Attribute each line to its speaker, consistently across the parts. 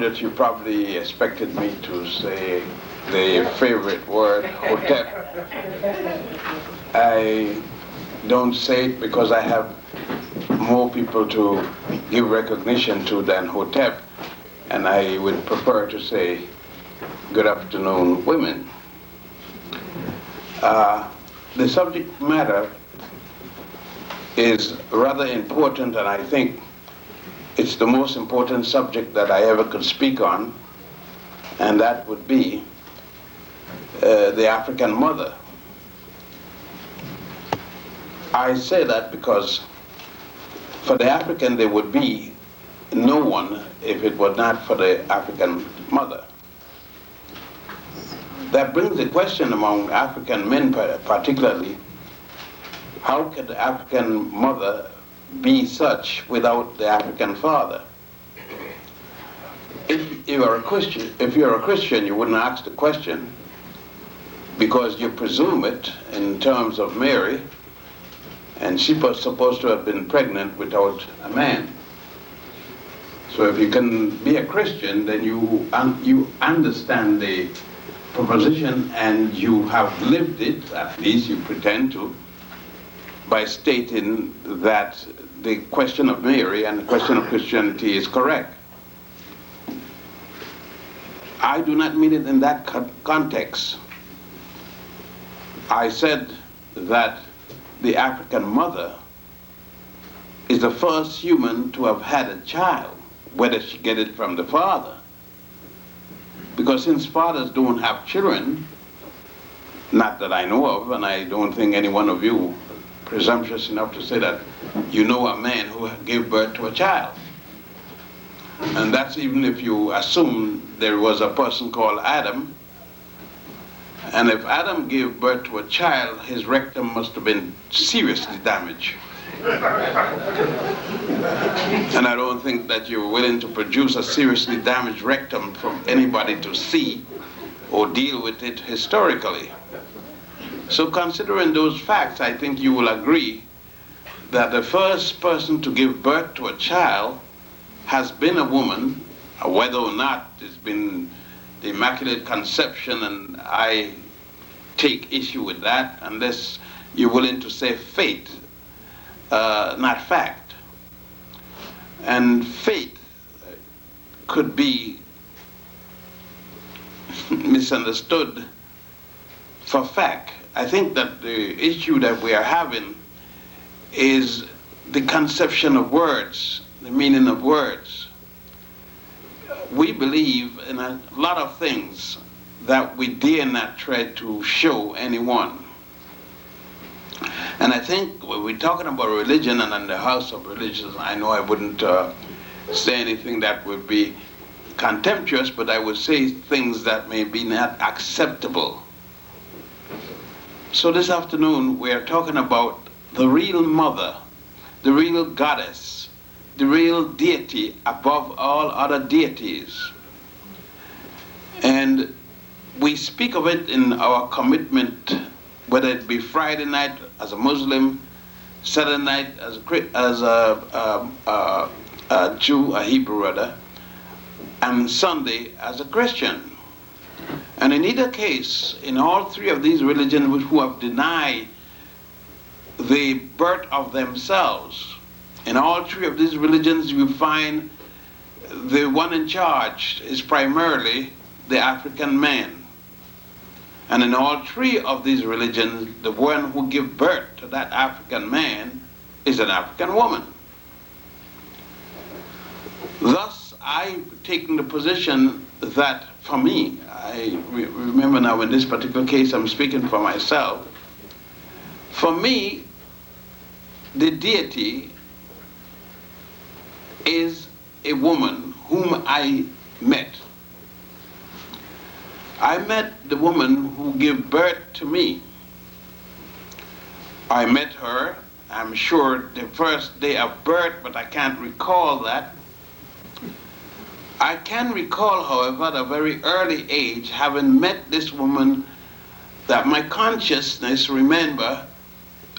Speaker 1: that you probably expected me to say the favorite word, Hotep. I don't say it because I have more people to give recognition to than Hotep, and I would prefer to say good afternoon, women. The subject matter is rather important, and I think it's the most important subject that I ever could speak on, and that would be the African mother. I say that because for the African there would be no one if it were not for the African mother. That brings the question among African men particularly, how can the African mother be such without the African father? If you're a Christian, you wouldn't ask the question because you presume it in terms of Mary, and she was supposed to have been pregnant without a man. So if you can be a Christian, then you understand the proposition, and you have lived it, at least you pretend to, by stating that the question of Mary and the question of Christianity is correct. I do not mean it in that context. I said that the African mother is the first human to have had a child, whether she get it from the father. Because since fathers don't have children, not that I know of, and I don't think any one of you presumptuous enough to say that you know a man who gave birth to a child. And that's even if you assume there was a person called Adam, and if Adam gave birth to a child, his rectum must have been seriously damaged. And I don't think that you're willing to produce a seriously damaged rectum for anybody to see or deal with it historically. So considering those facts, I think you will agree that the first person to give birth to a child has been a woman, whether or not it's been the Immaculate Conception, and I take issue with that unless you're willing to say fate, not fact. And fate could be misunderstood for fact. I think that the issue that we are having is the conception of words, the meaning of words. We believe in a lot of things that we dare not try to show anyone. And I think when we're talking about religion, and in the house of religions, I know I wouldn't say anything that would be contemptuous, but I would say things that may be not acceptable. So this afternoon we are talking about the real mother, the real goddess, the real deity above all other deities. And we speak of it in our commitment, whether it be Friday night as a Muslim, Saturday night as a Jew, a Hebrew rather, and Sunday as a Christian. And in either case, in all three of these religions who have denied the birth of themselves, in all three of these religions you find the one in charge is primarily the African man. And in all three of these religions, the one who gives birth to that African man is an African woman. Thus, I've taken the position that for me, I remember now in this particular case I'm speaking for myself, for me, the deity is a woman whom I met. I met the woman who gave birth to me. I met her, I'm sure, the first day of birth, but I can't recall that. I can recall, however, at a very early age, having met this woman, that my consciousness, remember,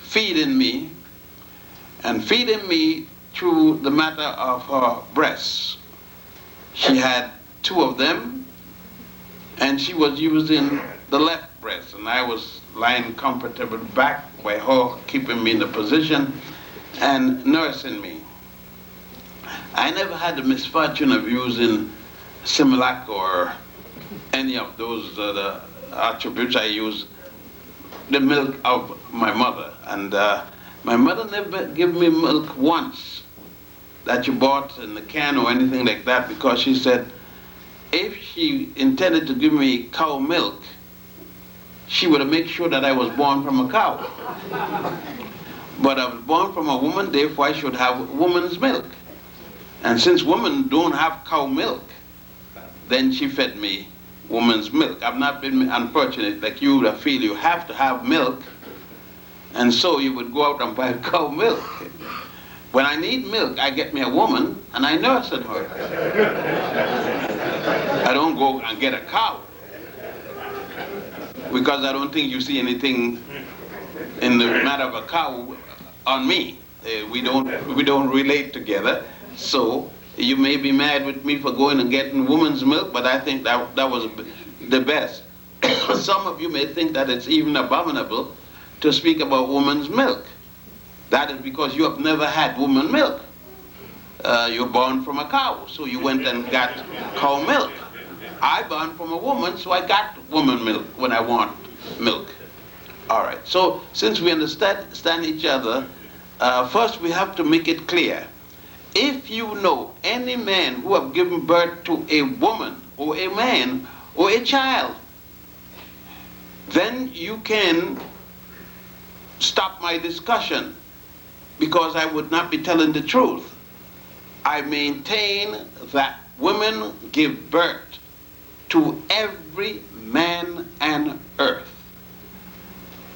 Speaker 1: feeding me, and feeding me through the matter of her breasts. She had two of them, and she was using the left breast, and I was lying comfortable back by her, keeping me in the position and nursing me. I never had the misfortune of using Similac or any of those the attributes. I used the milk of my mother, and my mother never gave me milk once that you bought in the can or anything like that, because she said if she intended to give me cow milk, she would have made sure that I was born from a cow. But I was born from a woman, therefore I should have woman's milk. And since women don't have cow milk, then she fed me woman's milk. I've not been unfortunate like you that feel you have to have milk, and so you would go out and buy cow milk. When I need milk, I get me a woman and I nurse her. I don't go and get a cow, because I don't think you see anything in the matter of a cow on me. We don't relate together. So you may be mad with me for going and getting woman's milk, but I think that was the best. Some of you may think that it's even abominable to speak about woman's milk. That is because you have never had woman milk. You're born from a cow, so you went and got cow milk. I born from a woman, so I got woman milk when I want milk. All right, so since we understand each other, first we have to make it clear. If you know any man who have given birth to a woman or a man or a child, then you can stop my discussion, because I would not be telling the truth. I maintain that women give birth to every man on earth.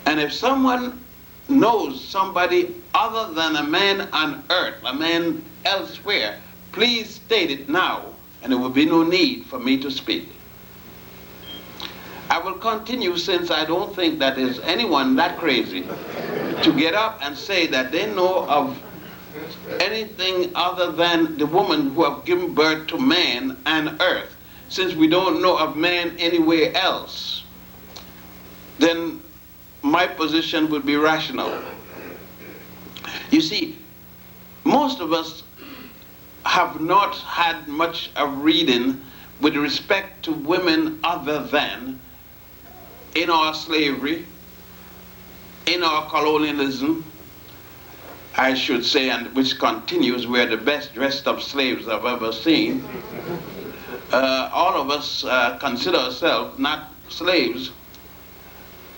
Speaker 1: And if someone knows somebody other than a man on earth, a man elsewhere, please state it now, and there will be no need for me to speak. I will continue, since I don't think that there's anyone that crazy to get up and say that they know of anything other than the woman who have given birth to man on earth. Since we don't know of man anywhere else, then my position would be rational. You see, most of us have not had much of reading with respect to women other than in our slavery, in our colonialism, I should say, and which continues. We're the best dressed up slaves I've ever seen. All of us consider ourselves not slaves,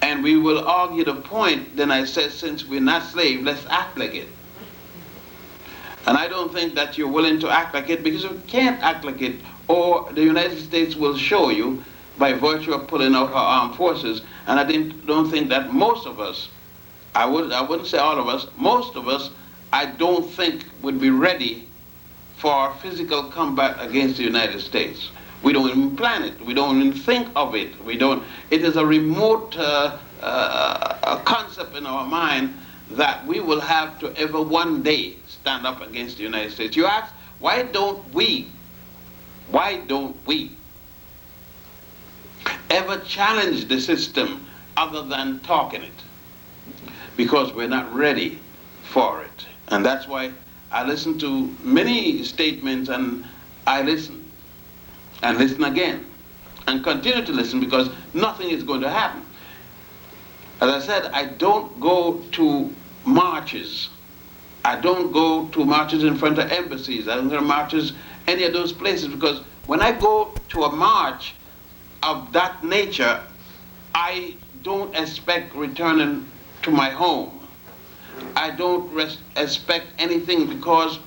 Speaker 1: and we will argue the point. Then I said, since we're not slaves, let's act like it. And I don't think that you're willing to act like it, because you can't act like it, or the United States will show you by virtue of pulling out our armed forces. And I don't think that most of us, I wouldn't say all of us, most of us, I don't think would be ready for physical combat against the United States. We don't even plan it. We don't even think of it. It is a remote concept in our mind that we will have to ever one day stand up against the United States. You ask, why don't we ever challenge the system other than talking it? Because we're not ready for it. And that's why I listen to many statements, and I listen and listen again and continue to listen, because nothing is going to happen. As I said, I don't go to marches. I don't go to marches in front of embassies. I don't go to marches any of those places, because when I go to a march of that nature, I don't expect returning to my home. I don't expect anything, because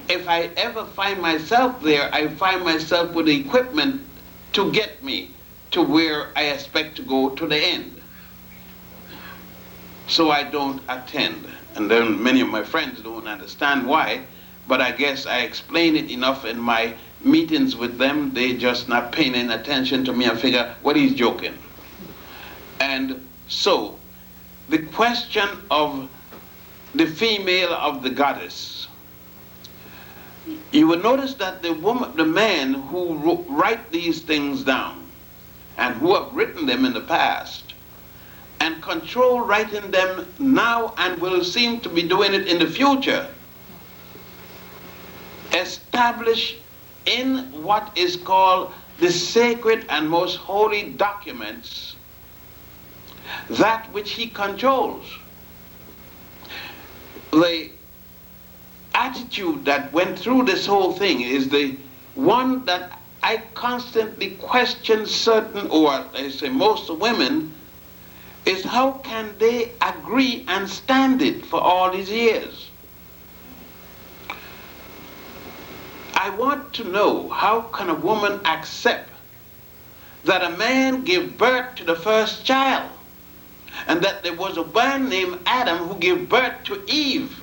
Speaker 1: if I ever find myself there, I find myself with the equipment to get me to where I expect to go to the end. So I don't attend. And then many of my friends don't understand why, but I guess I explain it enough in my meetings with them. They just not paying any attention to me and figure, well, he's joking. And so the question of the female of the goddess, you will notice that the men who write these things down and who have written them in the past and control writing them now and will seem to be doing it in the future, establish in what is called the sacred and most holy documents that which he controls. The attitude that went through this whole thing is the one that I constantly question certain, or I say most women, is how can they agree and stand it for all these years? I want to know, how can a woman accept that a man gave birth to the first child and that there was a man named Adam who gave birth to Eve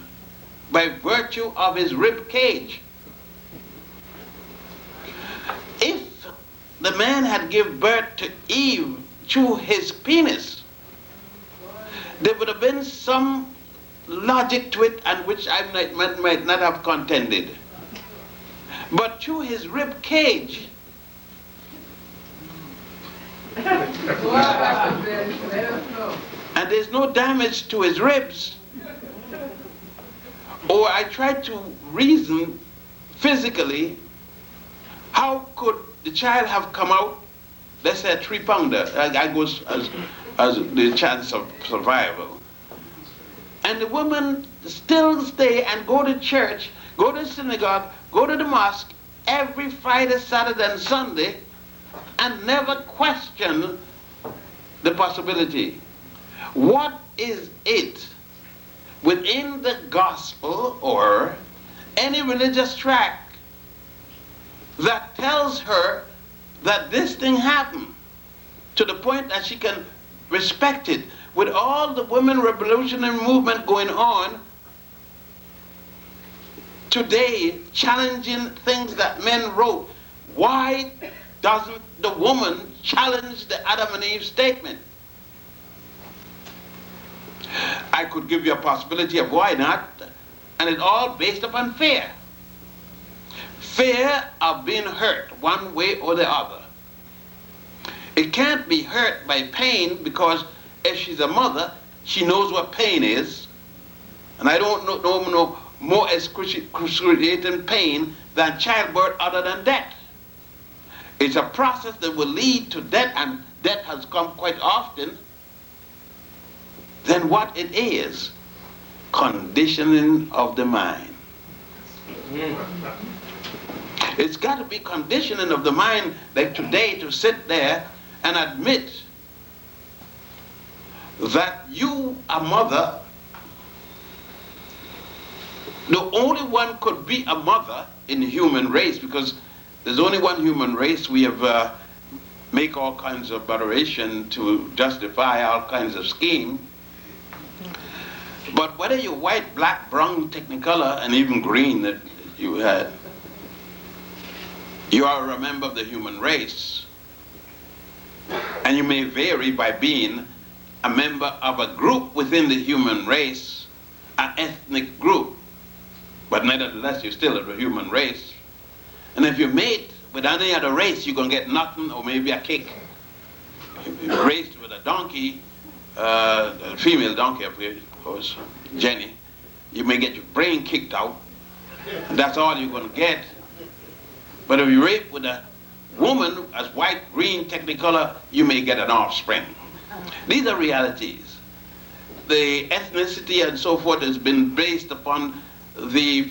Speaker 1: by virtue of his rib cage? If the man had given birth to Eve through his penis, there would have been some logic to it and which I might not have contended. But through his rib cage, and there's no damage to his ribs, or I tried to reason physically, how could the child have come out, let's say a 3-pounder, I goes as the chance of survival, and the woman still stay and go to church, go to synagogue, go to the mosque every Friday, Saturday, and Sunday, and never question the possibility. What is it within the gospel or any religious tract that tells her that this thing happened to the point that she can respect it? With all the women revolutionary movement going on today, challenging things that men wrote, why doesn't the woman challenge the Adam and Eve statement? I could give you a possibility of why not, and it's all based upon fear. Fear of being hurt one way or the other. It can't be hurt by pain, because if she's a mother, she knows what pain is, and I don't know more excruciating pain than childbirth other than death. It's a process that will lead to death, and death has come quite often. Then what it is? Conditioning of the mind. It's got to be conditioning of the mind, like today, to sit there and admit that you, a mother, the only one could be a mother in the human race, because there's only one human race. We have make all kinds of aberration to justify all kinds of scheme. But whether you're white, black, brown, technicolor, and even green that you had, you are a member of the human race. And you may vary by being a member of a group within the human race, an ethnic group. But nevertheless, you're still a human race. And if you mate with any other race, you're going to get nothing or maybe a kick. If you're raised with a donkey, a female donkey, of course, Jenny, you may get your brain kicked out. And that's all you're going to get. But if you rape with a woman as white, green, technicolor, you may get an offspring. These are realities. The ethnicity and so forth has been based upon the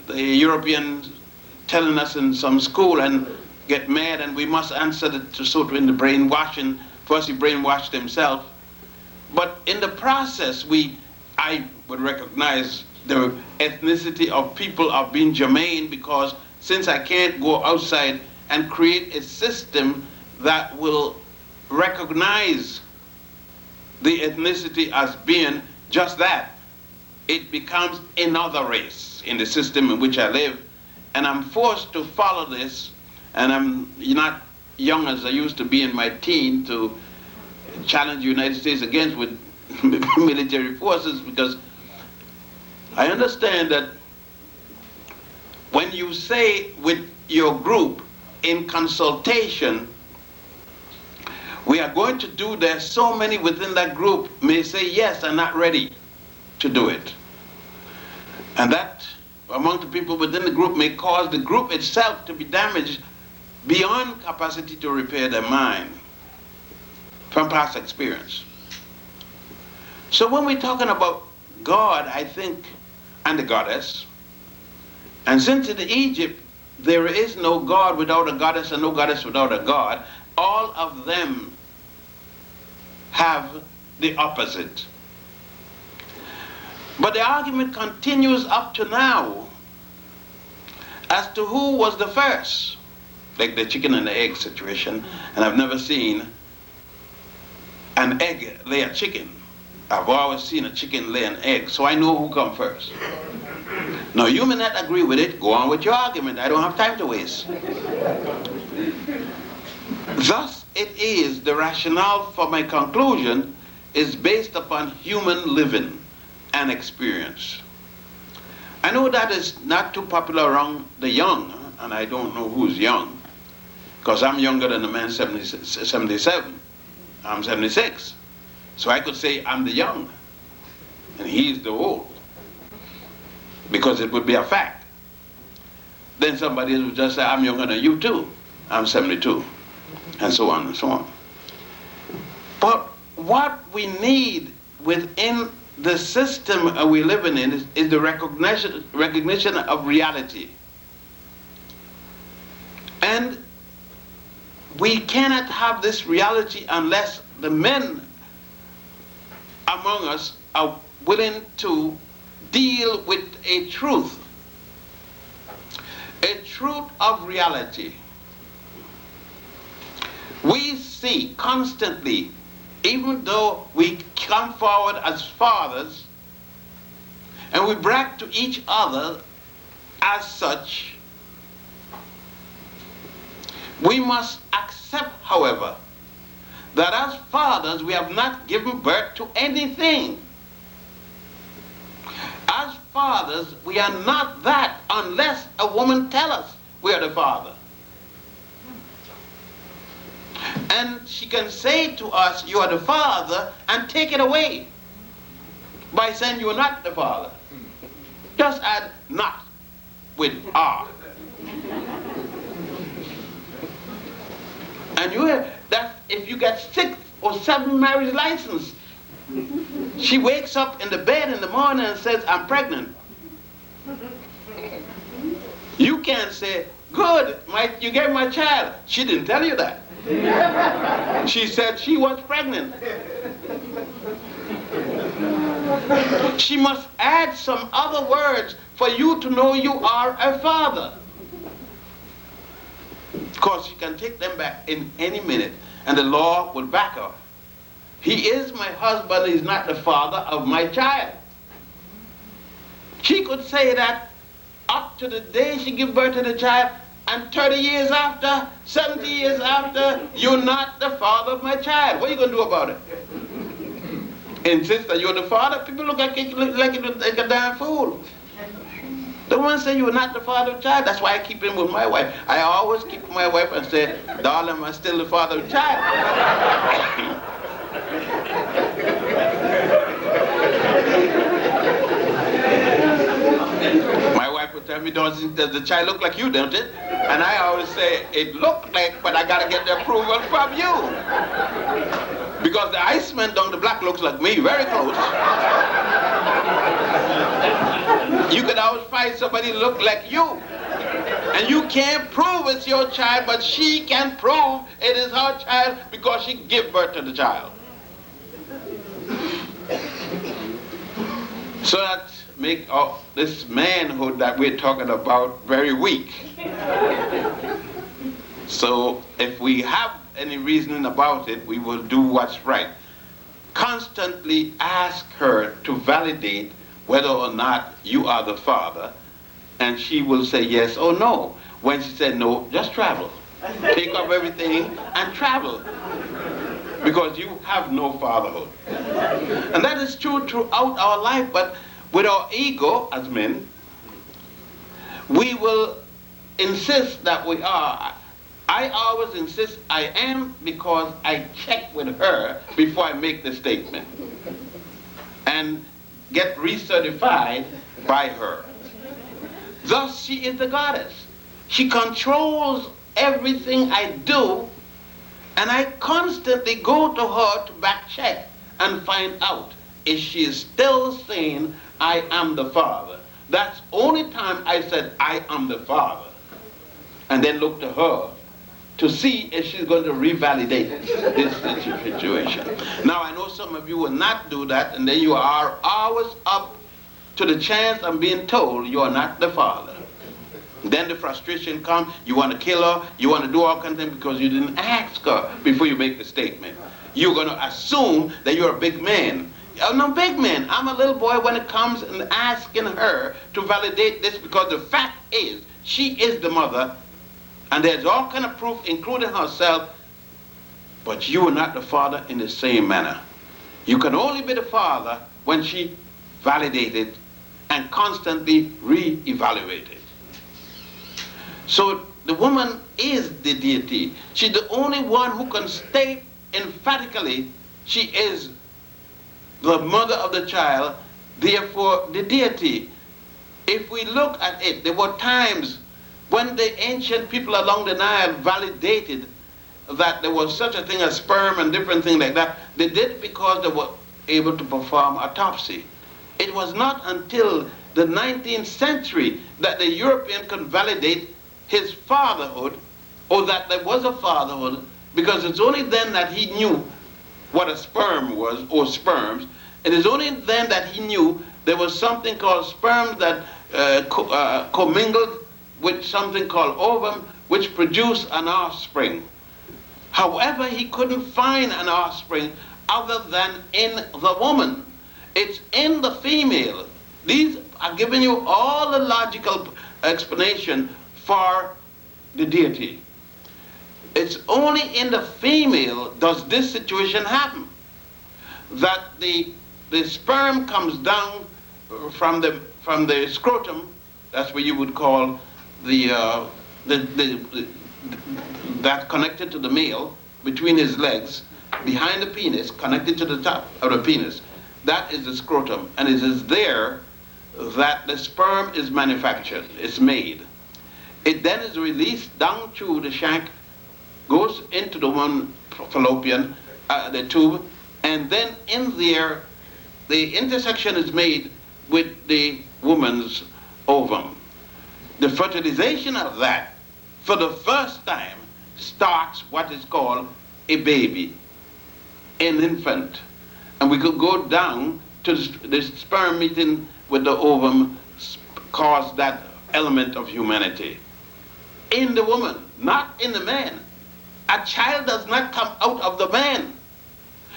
Speaker 1: Europeans telling us in some school and get mad, and we must answer to sort of in the brainwashing. First he brainwashed himself, but in the process I would recognize the ethnicity of people of being germane, because since I can't go outside and create a system that will recognize the ethnicity as being just that, it becomes another race in the system in which I live, and I'm forced to follow this, and I'm not young as I used to be in my teen to challenge the United States against with military forces, because I understand that when you say with your group in consultation, we are going to do this, so many within that group may say yes and not ready to do it. And that among the people within the group may cause the group itself to be damaged beyond capacity to repair their mind from past experience. So when we're talking about God, I think, and the goddess, and since in Egypt there is no God without a goddess and no goddess without a god, all of them have the opposite. But the argument continues up to now as to who was the first, like the chicken and the egg situation, and I've never seen an egg lay a chicken. I've always seen a chicken lay an egg, so I know who come first. Now you may not agree with it, go on with your argument, I don't have time to waste. Thus it is, the rationale for my conclusion is based upon human living and experience. I know that is not too popular around the young, and I don't know who's young, because I'm younger than the man 77. I'm 76. So I could say I'm the young, and he's the old, because it would be a fact. Then somebody would just say, I'm younger than you too. I'm 72, and so on and so on. But what we need within the system we live in is the recognition of reality. And we cannot have this reality unless the men among us are willing to deal with a truth of reality. We see constantly, even though we come forward as fathers and we brag to each other as such, we must accept, however, that as fathers we have not given birth to anything. As fathers we are not that unless a woman tells us we are the father. And she can say to us, you are the father, and take it away by saying you are not the father. Just add not with are. And you hear that if you get 6 or 7 marriage license, she wakes up in the bed in the morning and says, I'm pregnant. You can't say, good, you gave my child. She didn't tell you that. She said she was pregnant. She must add some other words for you to know you are a father. Because she can take them back in any minute, and the law will back her. He is my husband, he's not the father of my child. She could say that up to the day she gives birth to the child, and 30 years after, 70 years after, you're not the father of my child. What are you going to do about it? Insist that you're the father? People look like a damn fool. The one say you're not the father of the child. That's why I keep him with my wife. I always keep my wife and say, darling, I'm still the father of the child. My wife would tell me, does the child look like you, don't it? And I always say, it looked like, but I got to get the approval from you. Because the Iceman down the block looks like me, very close. You could always find somebody look like you. And you can't prove it's your child, but she can prove it is her child because she gave birth to the child. So that make this manhood that we're talking about very weak. So if we have any reasoning about it, we will do what's right. Constantly ask her to validate whether or not you are the father, and she will say yes or no. When she said no, just travel. Take up everything and travel. Because you have no fatherhood. And that is true throughout our life, but with our ego as men, We will insist that we are. I always insist I am, because I check with her before I make the statement and get recertified by her. Thus, she is the goddess. She controls everything I do, and I constantly go to her to back check and find out if she is still saying, I am the Father. That's only time I said, I am the Father. And then look to her to see if she's going to revalidate this situation. Now, I know some of you will not do that, and then you are always up to the chance of being told you are not the Father. Then the frustration comes, you want to kill her, you want to do all kinds of things because you didn't ask her before you make the statement. You're going to assume that you're a big man. I'm no big man. I'm a little boy when it comes and asking her to validate this, because the fact is, she is the mother, and there's all kind of proof, including herself, but you are not the father in the same manner. You can only be the father when she validated and constantly re-evaluated. So the woman is the deity. She's the only one who can state emphatically she is the mother of the child, therefore the deity. If we look at it, there were times when the ancient people along the Nile validated that there was such a thing as sperm and different things like that. They did it because they were able to perform autopsy. It was not until the 19th century that the European could validate his fatherhood, or that there was a fatherhood, because it's only then that he knew what a sperm was, or sperms. It is only then that he knew there was something called sperm that commingled with something called ovum, which produced an offspring. However, he couldn't find an offspring other than in the woman. It's in the female. These are giving you all the logical explanation for the deity. It's only in the female does this situation happen, that the sperm comes down from the scrotum. That's what you would call that connected to the male, between his legs, behind the penis, connected to the top of the penis. That is the scrotum, and it is there that the sperm is manufactured, it's made. It then is released down through the shank, goes into the one fallopian, the tube, and then in there, the intersection is made with the woman's ovum. The fertilization of that, for the first time, starts what is called a baby, an infant. And we could go down to the sperm meeting with the ovum, cause that element of humanity. In the woman, not in the man. A child does not come out of the man.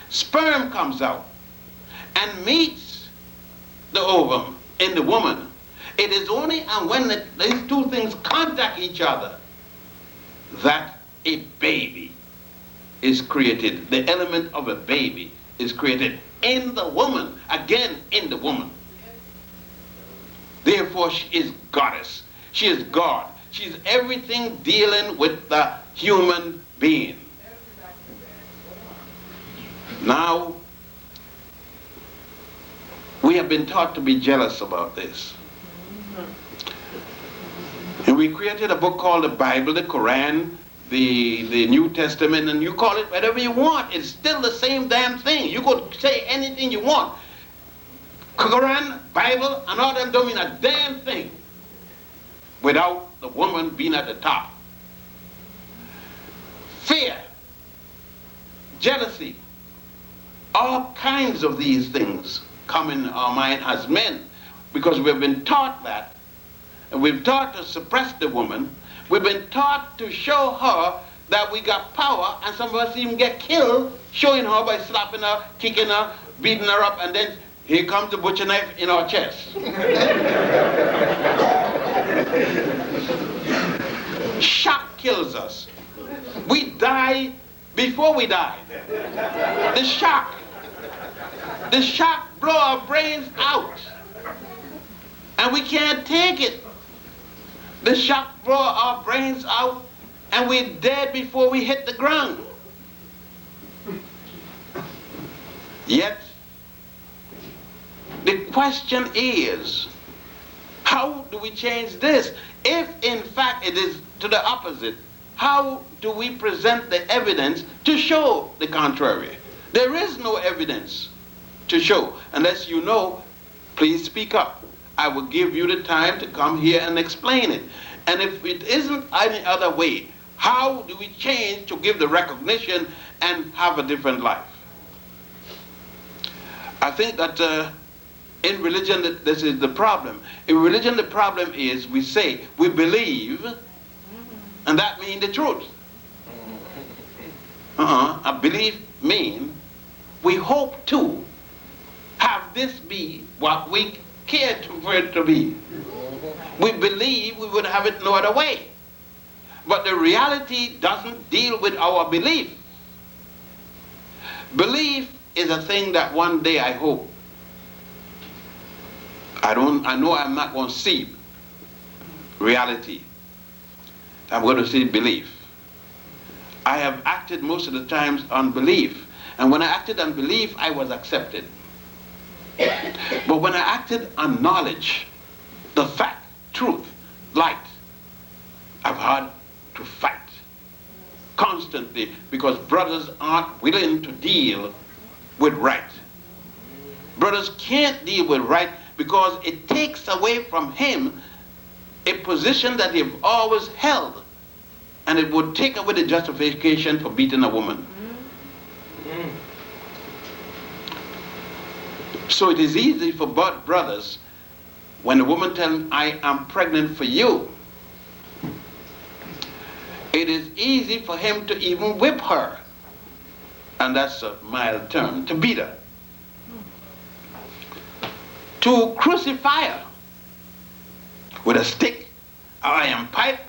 Speaker 1: Sperm comes out and meets the ovum in the woman. It is only when these two things contact each other that a baby is created. The element of a baby is created in the woman, again in the woman. Therefore, she is goddess. She is God. She is everything dealing with the human being. Now, we have been taught to be jealous about this. And we created a book called the Bible, the Quran, the New Testament, and you call it whatever you want. It's still the same damn thing. You could say anything you want. Quran, Bible, and all them don't mean a damn thing without the woman being at the top. Fear, jealousy, all kinds of these things come in our mind as men, because we've been taught that. And we've taught to suppress the woman. We've been taught to show her that we got power, and some of us even get killed showing her by slapping her, kicking her, beating her up, and then here comes the butcher knife in our chest. Shock kills us. We die before we die. The shock blow our brains out. And we can't take it. The shock blow our brains out and we're dead before we hit the ground. Yet, the question is, how do we change this? If in fact it is to the opposite, how do we present the evidence to show the contrary? There is no evidence to show. Unless you know, please speak up. I will give you the time to come here and explain it. And if it isn't any other way, how do we change to give the recognition and have a different life? I think that in religion, this is the problem. In religion, the problem is we say we believe, and that means the truth. A belief means we hope to have this be what we care for it to be. We believe we would have it no other way. But the reality doesn't deal with our belief. Belief is a thing that one day I hope. I know I'm not going to see reality. I'm going to see belief. I have acted most of the times on belief. And when I acted on belief, I was accepted. But when I acted on knowledge, the fact, truth, light, I've had to fight constantly because brothers aren't willing to deal with right. Brothers can't deal with right because it takes away from him a position that they've always held, and it would take away the justification for beating a woman. So it is easy for brothers, when a woman tells them, I am pregnant for you, it is easy for him to even whip her. And that's a mild term, to beat her. To crucify her with a stick, iron pipe,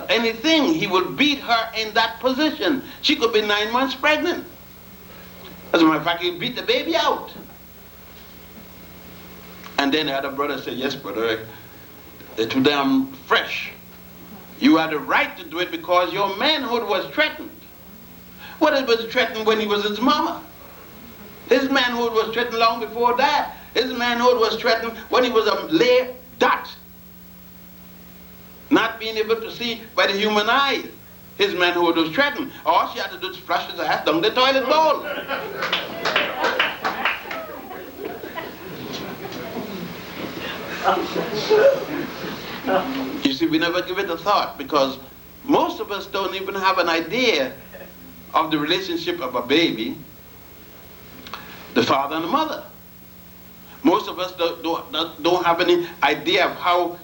Speaker 1: anything. He will beat her in that position. She could be 9 months pregnant. As a matter of fact, he'll beat the baby out. And then the other brother said, yes, brother, they're too damn fresh. You had the right to do it because your manhood was threatened. What it was threatened when he was his mama? His manhood was threatened long before that. His manhood was threatened when he was a lay dot. Not being able to see by the human eye. His manhood was threatened. All she had to do is flush his ass down the toilet bowl. You see, we never give it a thought because most of us don't even have an idea of the relationship of a baby, the father and the mother. Most of us don't have any idea of how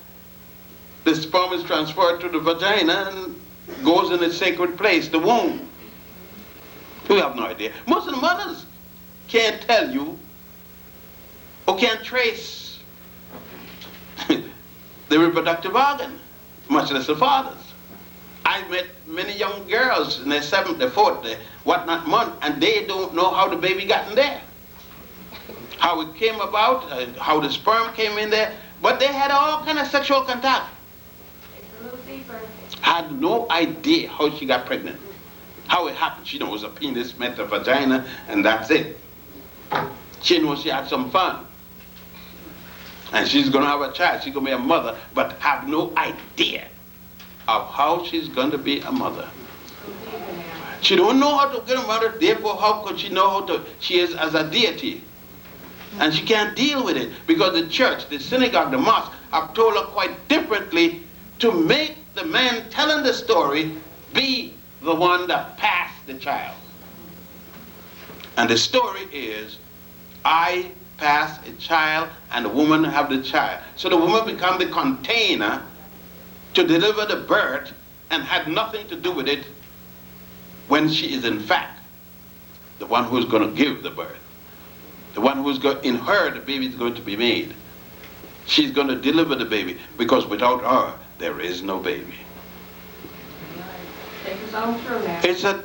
Speaker 1: the sperm is transferred to the vagina and goes in its sacred place, the womb. We have no idea. Most of the mothers can't tell you or can't trace the reproductive organ, much less the fathers. I've met many young girls in their 7th, their 4th, their whatnot month, and they don't know how the baby got in there. How it came about, how the sperm came in there, but they had all kind of sexual contact.
Speaker 2: It's a little deeper.
Speaker 1: Had no idea how she got pregnant. How it happened. She knows a penis met a vagina, and that's it. She knows she had some fun. And she's going to have a child. She's going to be a mother, but have no idea of how she's going to be a mother. She don't know how to get a mother, therefore how could she know how to, she is as a deity. And she can't deal with it because the church, the synagogue, the mosque have told her quite differently to make the man telling the story be the one that passed the child. And the story is, I pass a child and the woman have the child. So the woman become the container to deliver the birth and had nothing to do with it when she is in fact the one who's going to give the birth. The one who's going, in her, the baby is going to be made. She's going to deliver the baby because without her, there is no baby. It's a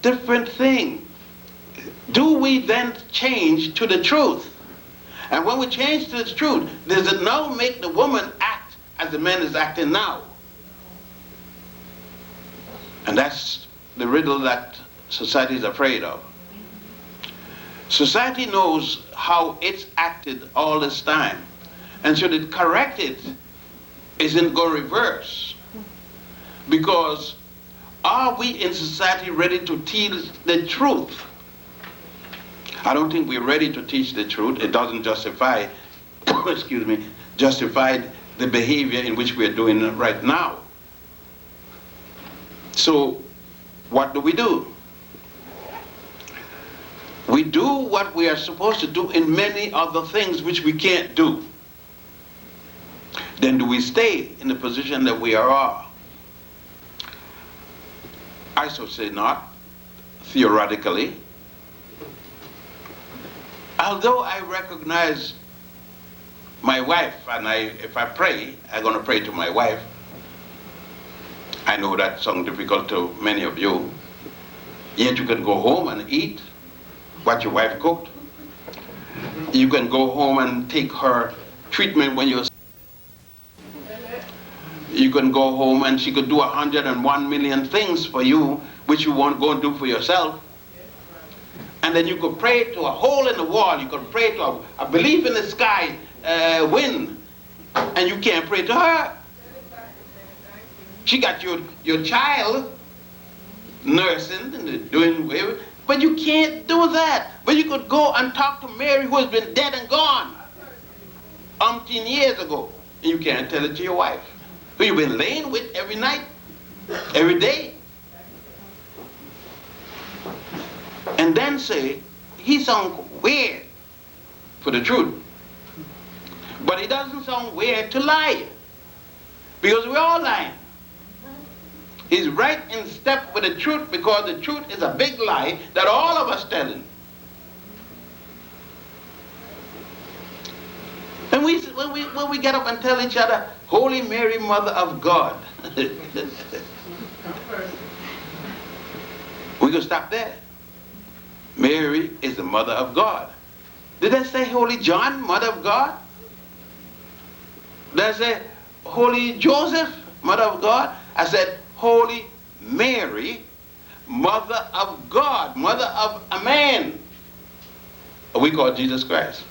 Speaker 1: different thing. Do we then change to the truth? And when we change to the truth, does it now make the woman act as the man is acting now. And that's the riddle that society is afraid of. Society knows how it's acted all this time. And should it correct it, isn't going to reverse. Because are we in society ready to teach the truth? I don't think we're ready to teach the truth. It doesn't justify, excuse me, justify the behavior in which we're doing right now. So, what do? We do what we are supposed to do in many other things which we can't do. Then do we stay in the position that we are? I should say not, theoretically. Although I recognize my wife, and if I pray, I'm going to pray to my wife. I know that sounds difficult to many of you. Yet you can go home and eat what your wife cooked. You can go home and take her treatment when you're sick. You can go home and she could do 101 million things for you which you won't go and do for yourself. And then you could pray to a hole in the wall. You could pray to a belief in the sky wind. And you can't pray to her. She got your child nursing and doing whatever. But you can't do that. But you could go and talk to Mary, who has been dead and gone umpteen years ago. And you can't tell it to your wife, who you've been laying with every night, every day. And then say, he sounds weird for the truth. But he doesn't sound weird to lie. Because we're all lying. He's right in step with the truth, because the truth is a big lie that all of us telling. And when we get up and tell each other, Holy Mary, Mother of God, we can stop there. Mary is the Mother of God. Did I say Holy John, Mother of God? Did I say Holy Joseph, Mother of God? I said Holy Mary, Mother of God, Mother of a man. We call Jesus Christ.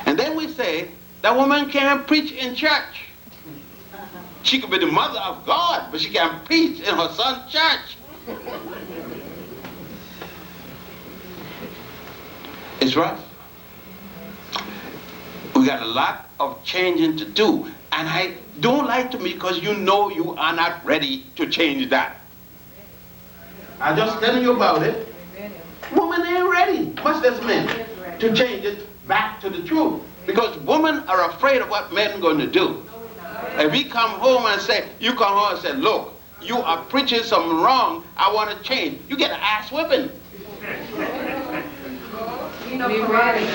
Speaker 1: And then we say that woman can't preach in church. She could be the Mother of God, but she can't preach in her son's church. It's rough. We got a lot of changing to do. And I don't like to me because you know you are not ready to change that. I'm just telling you about it. Women ain't ready, much less men, to change it back to the truth. Because women are afraid of what men are going to do. If we come home and say, you come home and say, look, you are preaching something wrong, I want to change. You get an ass whipping.
Speaker 2: Be ready.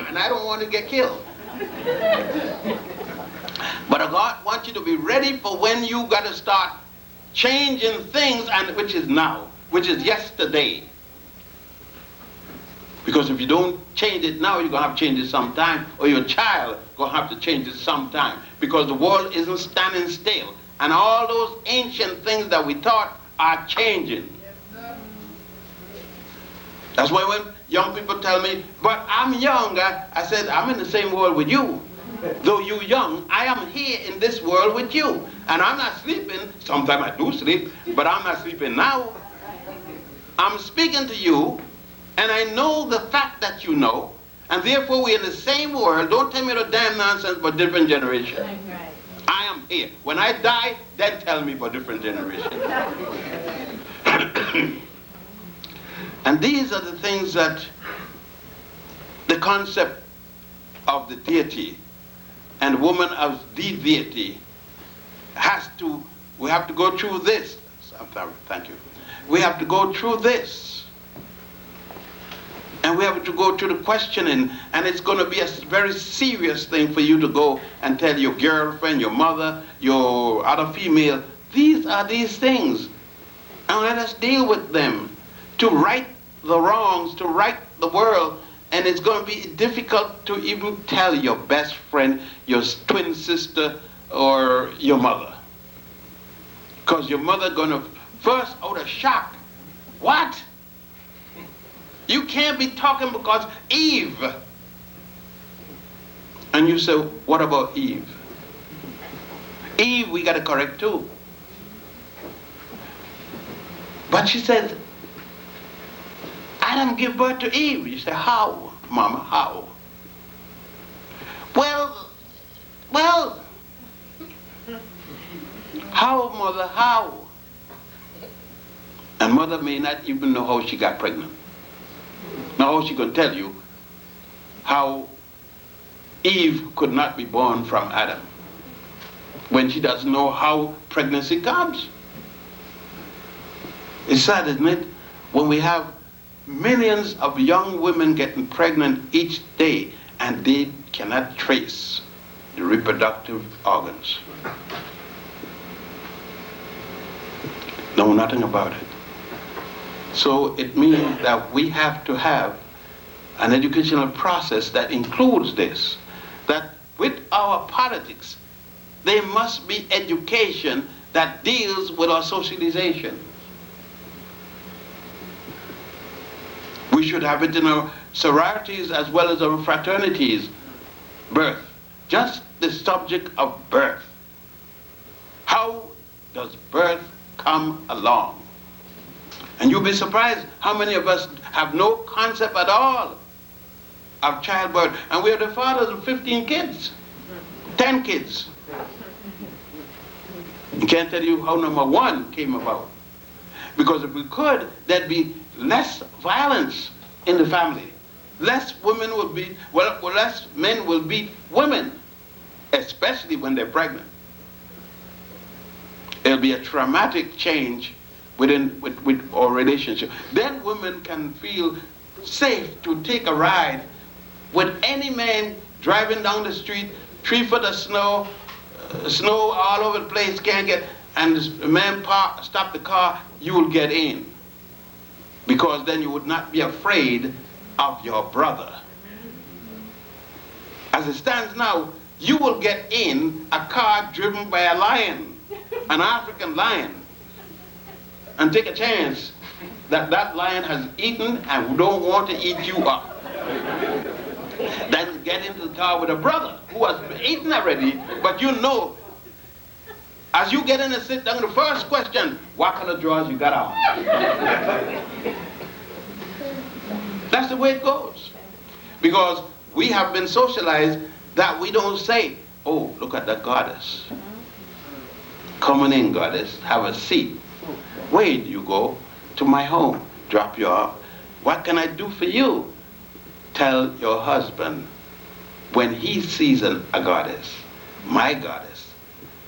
Speaker 1: And I don't want to get killed. But God wants you to be ready for when you got to start changing things, and which is now, which is yesterday. Because if you don't change it now, you're going to have to change it sometime, or your child going to have to change it sometime. Because the world isn't standing still. And all those ancient things that we thought are changing. That's why when young people tell me, but I'm younger, I said, I'm in the same world with you. Though you're young, I am here in this world with you. And I'm not sleeping. Sometimes I do sleep, but I'm not sleeping now. I'm speaking to you, and I know the fact that you know, and therefore we're in the same world. Don't tell me the damn nonsense but different generation. I am here. When I die, then tell me about different generation. And these are the things that the concept of the deity and woman as the deity has to, we have to go through this. I'm sorry, thank you. We have to go through this. And we have to go through the questioning, and it's going to be a very serious thing for you to go and tell your girlfriend, your mother, your other female, these are these things. And let us deal with them to right the wrongs, to right the world, And it's going to be difficult to even tell your best friend, your twin sister, or your mother. Because your mother going to first out of shock. What? You can't be talking because Eve. And you say, what about Eve? Eve, we got to correct too. But she says, Adam gave birth to Eve. You say, how, Mama, how? Well, how, Mother, how? And Mother may not even know how she got pregnant. Now how she going to tell you how Eve could not be born from Adam when she doesn't know how pregnancy comes. It's sad, isn't it? When we have millions of young women getting pregnant each day and they cannot trace the reproductive organs. Know nothing about it. So it means that we have to have an educational process that includes this. That with our politics, there must be education that deals with our socialization. We should have it in our sororities as well as our fraternities. Birth. Just the subject of birth. How does birth come along? And you'll be surprised how many of us have no concept at all of childbirth. And we are the fathers of 15 kids, 10 kids. I can't tell you how number 1 came about. Because if we could, there'd be less violence in the family. Less women will beat, less men will beat women, especially when they're pregnant. It'll be a traumatic change with our relationship. Then women can feel safe to take a ride with any man driving down the street, 3 foot of snow, snow all over the place, can't get, and the man stop the car, you will get in. Because then you would not be afraid of your brother. As it stands now, you will get in a car driven by a lion, an African lion, and take a chance that that lion has eaten and don't want to eat you up. Then get into the car with a brother who has eaten already, but you know, as you get in and sit down, the first question, what color drawers you got on? That's the way it goes. Because we have been socialized that we don't say, oh, look at that goddess. Coming in, goddess, have a seat. Where do you go? To my home. Drop you off. What can I do for you? Tell your husband, when he sees a goddess, my goddess,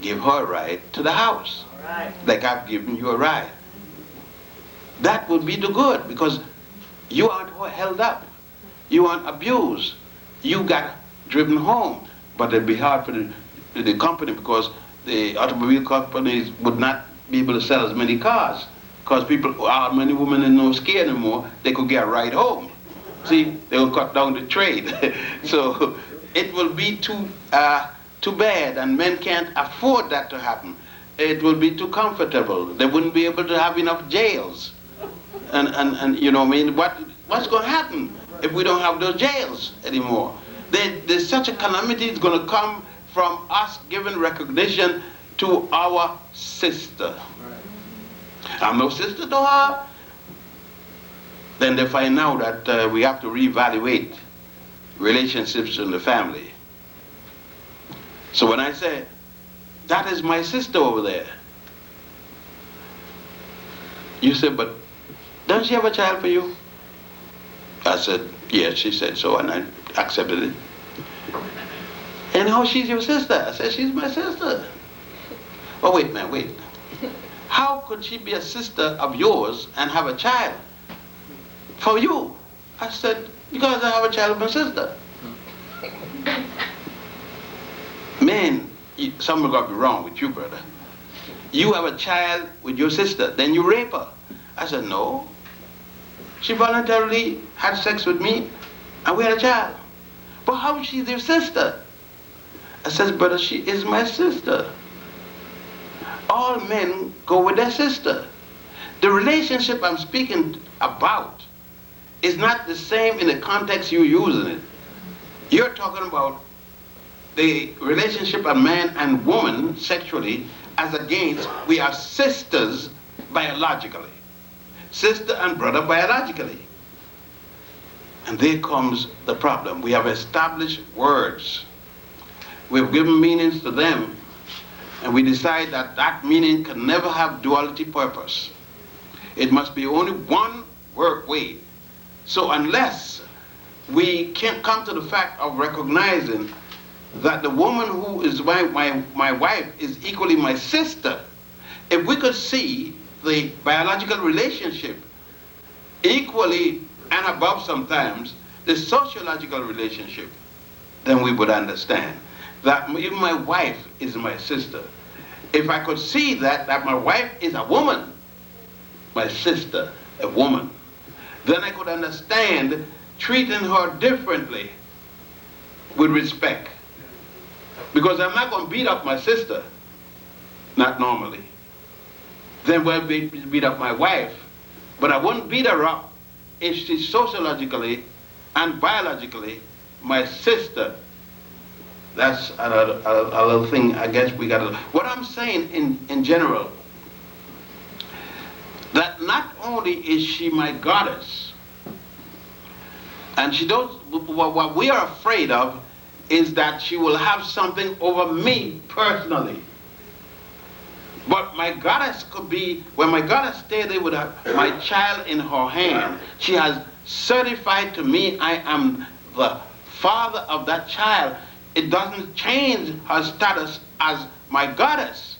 Speaker 1: give her a ride to the house. Right. Like I've given you a ride. That would be the good, because you aren't held up. You aren't abused. You got driven home. But it'd be hard for the company, because the automobile companies would not be able to sell as many cars, because many women are no scared anymore. They could get a ride home. See, they will cut down the trade. So it will be too bad, and men can't afford that to happen. It will be too comfortable. They wouldn't be able to have enough jails. And you know, I mean, what's going to happen if we don't have those jails anymore? There's such a calamity is going to come from us giving recognition to our sister. I'm no sister to her. Then they find out that we have to reevaluate relationships in the family. So when I say, that is my sister over there, you say, but doesn't she have a child for you? I said, yes, she said so, and I accepted it. And how she's your sister? I said, she's my sister. Oh, wait, man, wait. How could she be a sister of yours and have a child for you? I said, because I have a child with my sister. Man, something got to be wrong with you, brother. You have a child with your sister, then you rape her. I said, no. She voluntarily had sex with me, And we had a child. But how is she their sister? I says, brother, she is my sister. All men go with their sister. The relationship I'm speaking about is not the same in the context you're using it. You're talking about the relationship of man and woman sexually as against we are sisters biologically. Sister and brother biologically. And there comes the problem. We have established words. We've given meanings to them, and we decide that that meaning can never have duality purpose. It must be only one word way. So unless we can come to the fact of recognizing that the woman who is my wife is equally my sister, if we could see the biological relationship equally and above sometimes the sociological relationship, then we would understand that even my wife is my sister. If I could see that my wife is a woman, my sister a woman, then I could understand treating her differently with respect. Because I'm not going to beat up my sister, not normally. Then we'll beat up my wife, but I wouldn't beat her up if she's sociologically and biologically my sister. That's a little thing I guess we got to... What I'm saying in general, that not only is she my goddess, and she don't... What we are afraid of is that she will have something over me personally. But my goddess could be, when my goddess stay there with my child in her hand, she has certified to me I am the father of that child. It doesn't change her status as my goddess.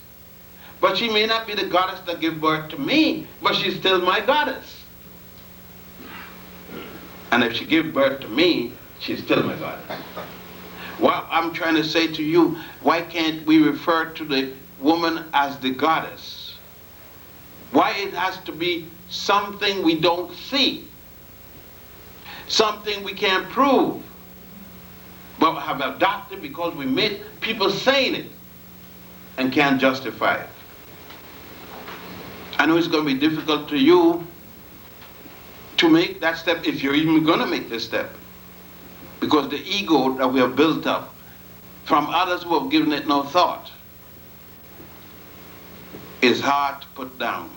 Speaker 1: But she may not be the goddess that gave birth to me, but she's still my goddess. And if she gives birth to me, she's still my goddess. What I'm trying to say to you, why can't we refer to the woman as the goddess? Why it has to be something we don't see, something we can't prove, but have adopted because we met people saying it and can't justify it. I know it's going to be difficult to you to make that step, if you're even going to make this step, because the ego that we have built up from others who have given it no thought is hard to put down.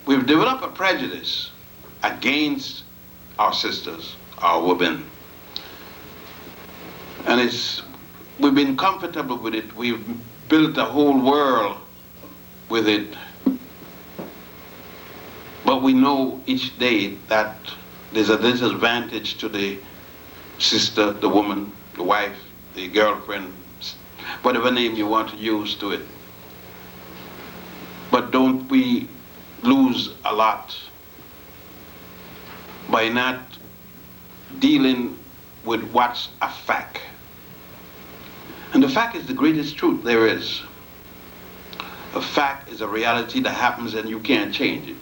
Speaker 1: We've developed a prejudice against our sisters, our women. And we've been comfortable with it. We've built a whole world with it. But we know each day that there's a disadvantage to the sister, the woman, the wife, the girlfriend, whatever name you want to use to it. But don't we lose a lot by not dealing with what's a fact? And the fact is the greatest truth there is. A fact is a reality that happens and you can't change it.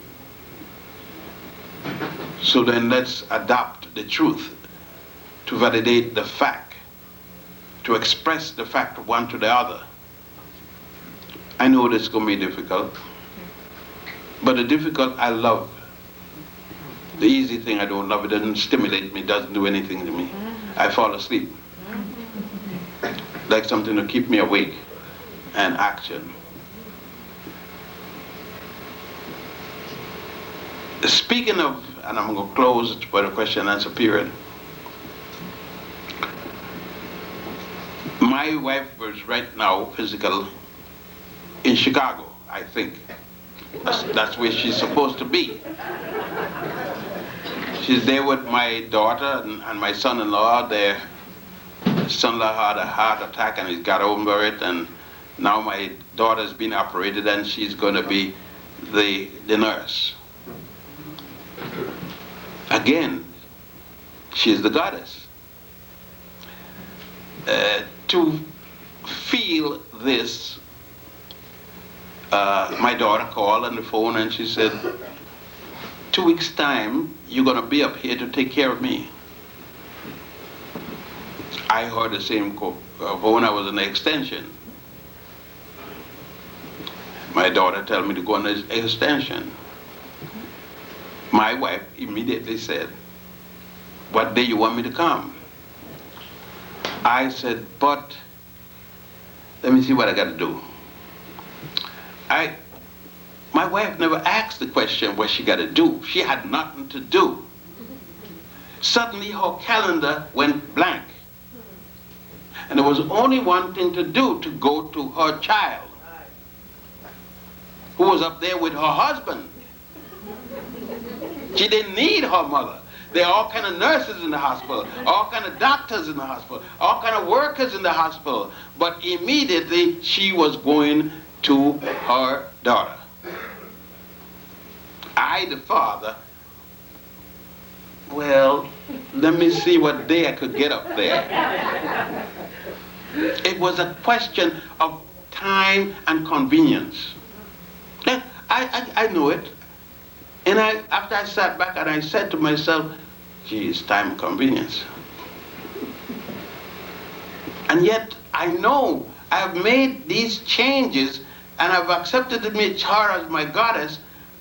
Speaker 1: So then let's adopt the truth to validate the fact, to express the fact of one to the other. I know this is going to be difficult, but the difficult I love. The easy thing I don't love. It doesn't stimulate me, doesn't do anything to me. I fall asleep. Like something to keep me awake and action. Speaking of, and I'm going to close for the question and answer period. My wife is right now physical in Chicago, I think. That's where she's supposed to be. She's there with my daughter and my son-in-law. Their son-in-law had a heart attack and he's got over it, and now my daughter's been operated and she's going to be the nurse. Again, she's the goddess. To feel this, my daughter called on the phone and she said, 2 weeks' time, you're going to be up here to take care of me. I heard the same quote when I was in the extension. My daughter told me to go on the extension. My wife immediately said, "What day you want me to come?" I said, "But let me see what I got to do." My wife never asked the question what she got to do. She had nothing to do. Suddenly her calendar went blank. And there was only one thing to do, to go to her child, who was up there with her husband. She didn't need her mother. There are all kind of nurses in the hospital, all kind of doctors in the hospital, all kind of workers in the hospital. But immediately she was going to her daughter. I, the father, well, let me see what day I could get up there. It was a question of time and convenience. I knew it. And after I sat back and I said to myself, gee, it's time and convenience. And yet I know I have made these changes and I've accepted her as my goddess,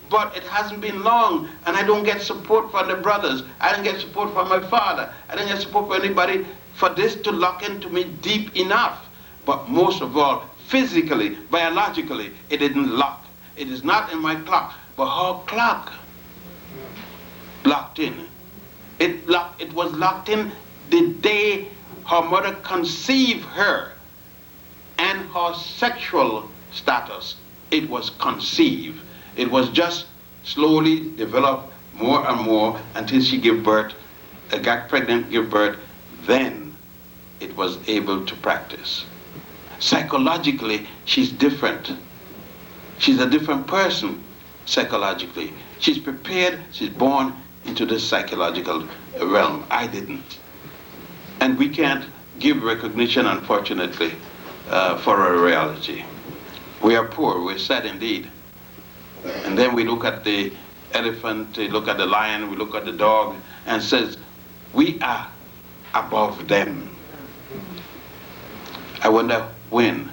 Speaker 1: but it hasn't been long, and I don't get support from the brothers. I don't get support from my father. I don't get support from anybody for this to lock into me deep enough. But most of all, physically, biologically, it didn't lock. It is not in my clock, but her clock locked in. It was locked in the day her mother conceived her, and her sexual status, it was conceived. It was just slowly developed more and more until she gave birth, got pregnant, gave birth, then it was able to practice. Psychologically, she's different. She's a different person psychologically. She's prepared, she's born into this psychological realm. I didn't. And we can't give recognition, unfortunately, for our reality. We are poor, we're sad indeed. And then we look at the elephant, we look at the lion, we look at the dog, and says, we are above them. I wonder when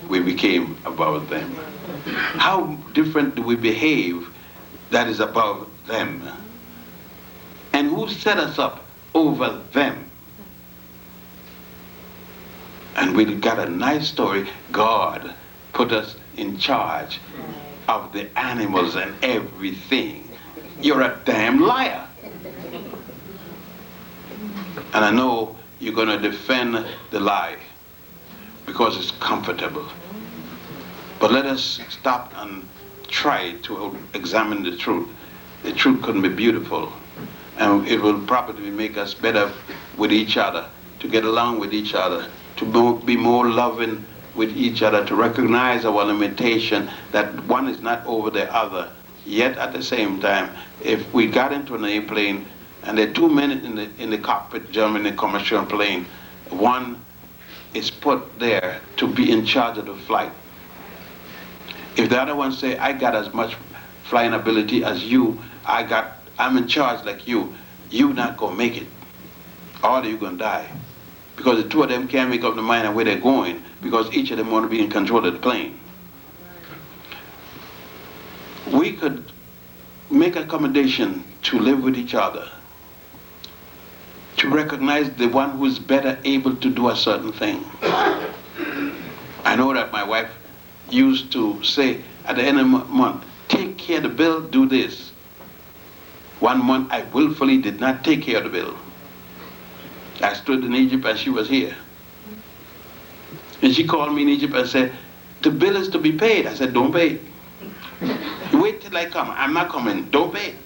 Speaker 1: we became above them. How different do we behave that is above them? And who set us up over them? And we got a nice story. God put us in charge of the animals and everything. You're a damn liar. And I know you're going to defend the lie because it's comfortable. But let us stop and try to examine the truth. The truth couldn't be beautiful. And it will probably make us better with each other, to get along with each other, to be more loving with each other, to recognize our limitation, that one is not over the other. Yet at the same time, if we got into an airplane and there are 2 men in the cockpit, German in a commercial plane, one is put there to be in charge of the flight. If the other one say, I got as much flying ability as you, I'm in charge like you not gonna make it. Or you're gonna die. Because the two of them can't make up their mind on where they're going, because each of them want to be in control of the plane. We could make accommodation to live with each other, to recognize the one who's better able to do a certain thing. I know that my wife used to say at the end of the month, take care of the bill, do this. 1 month I willfully did not take care of the bill. I stood in Egypt and she was here. And she called me in Egypt and said, the bill is to be paid. I said, don't pay it. You wait till I come. I'm not coming. Don't pay it.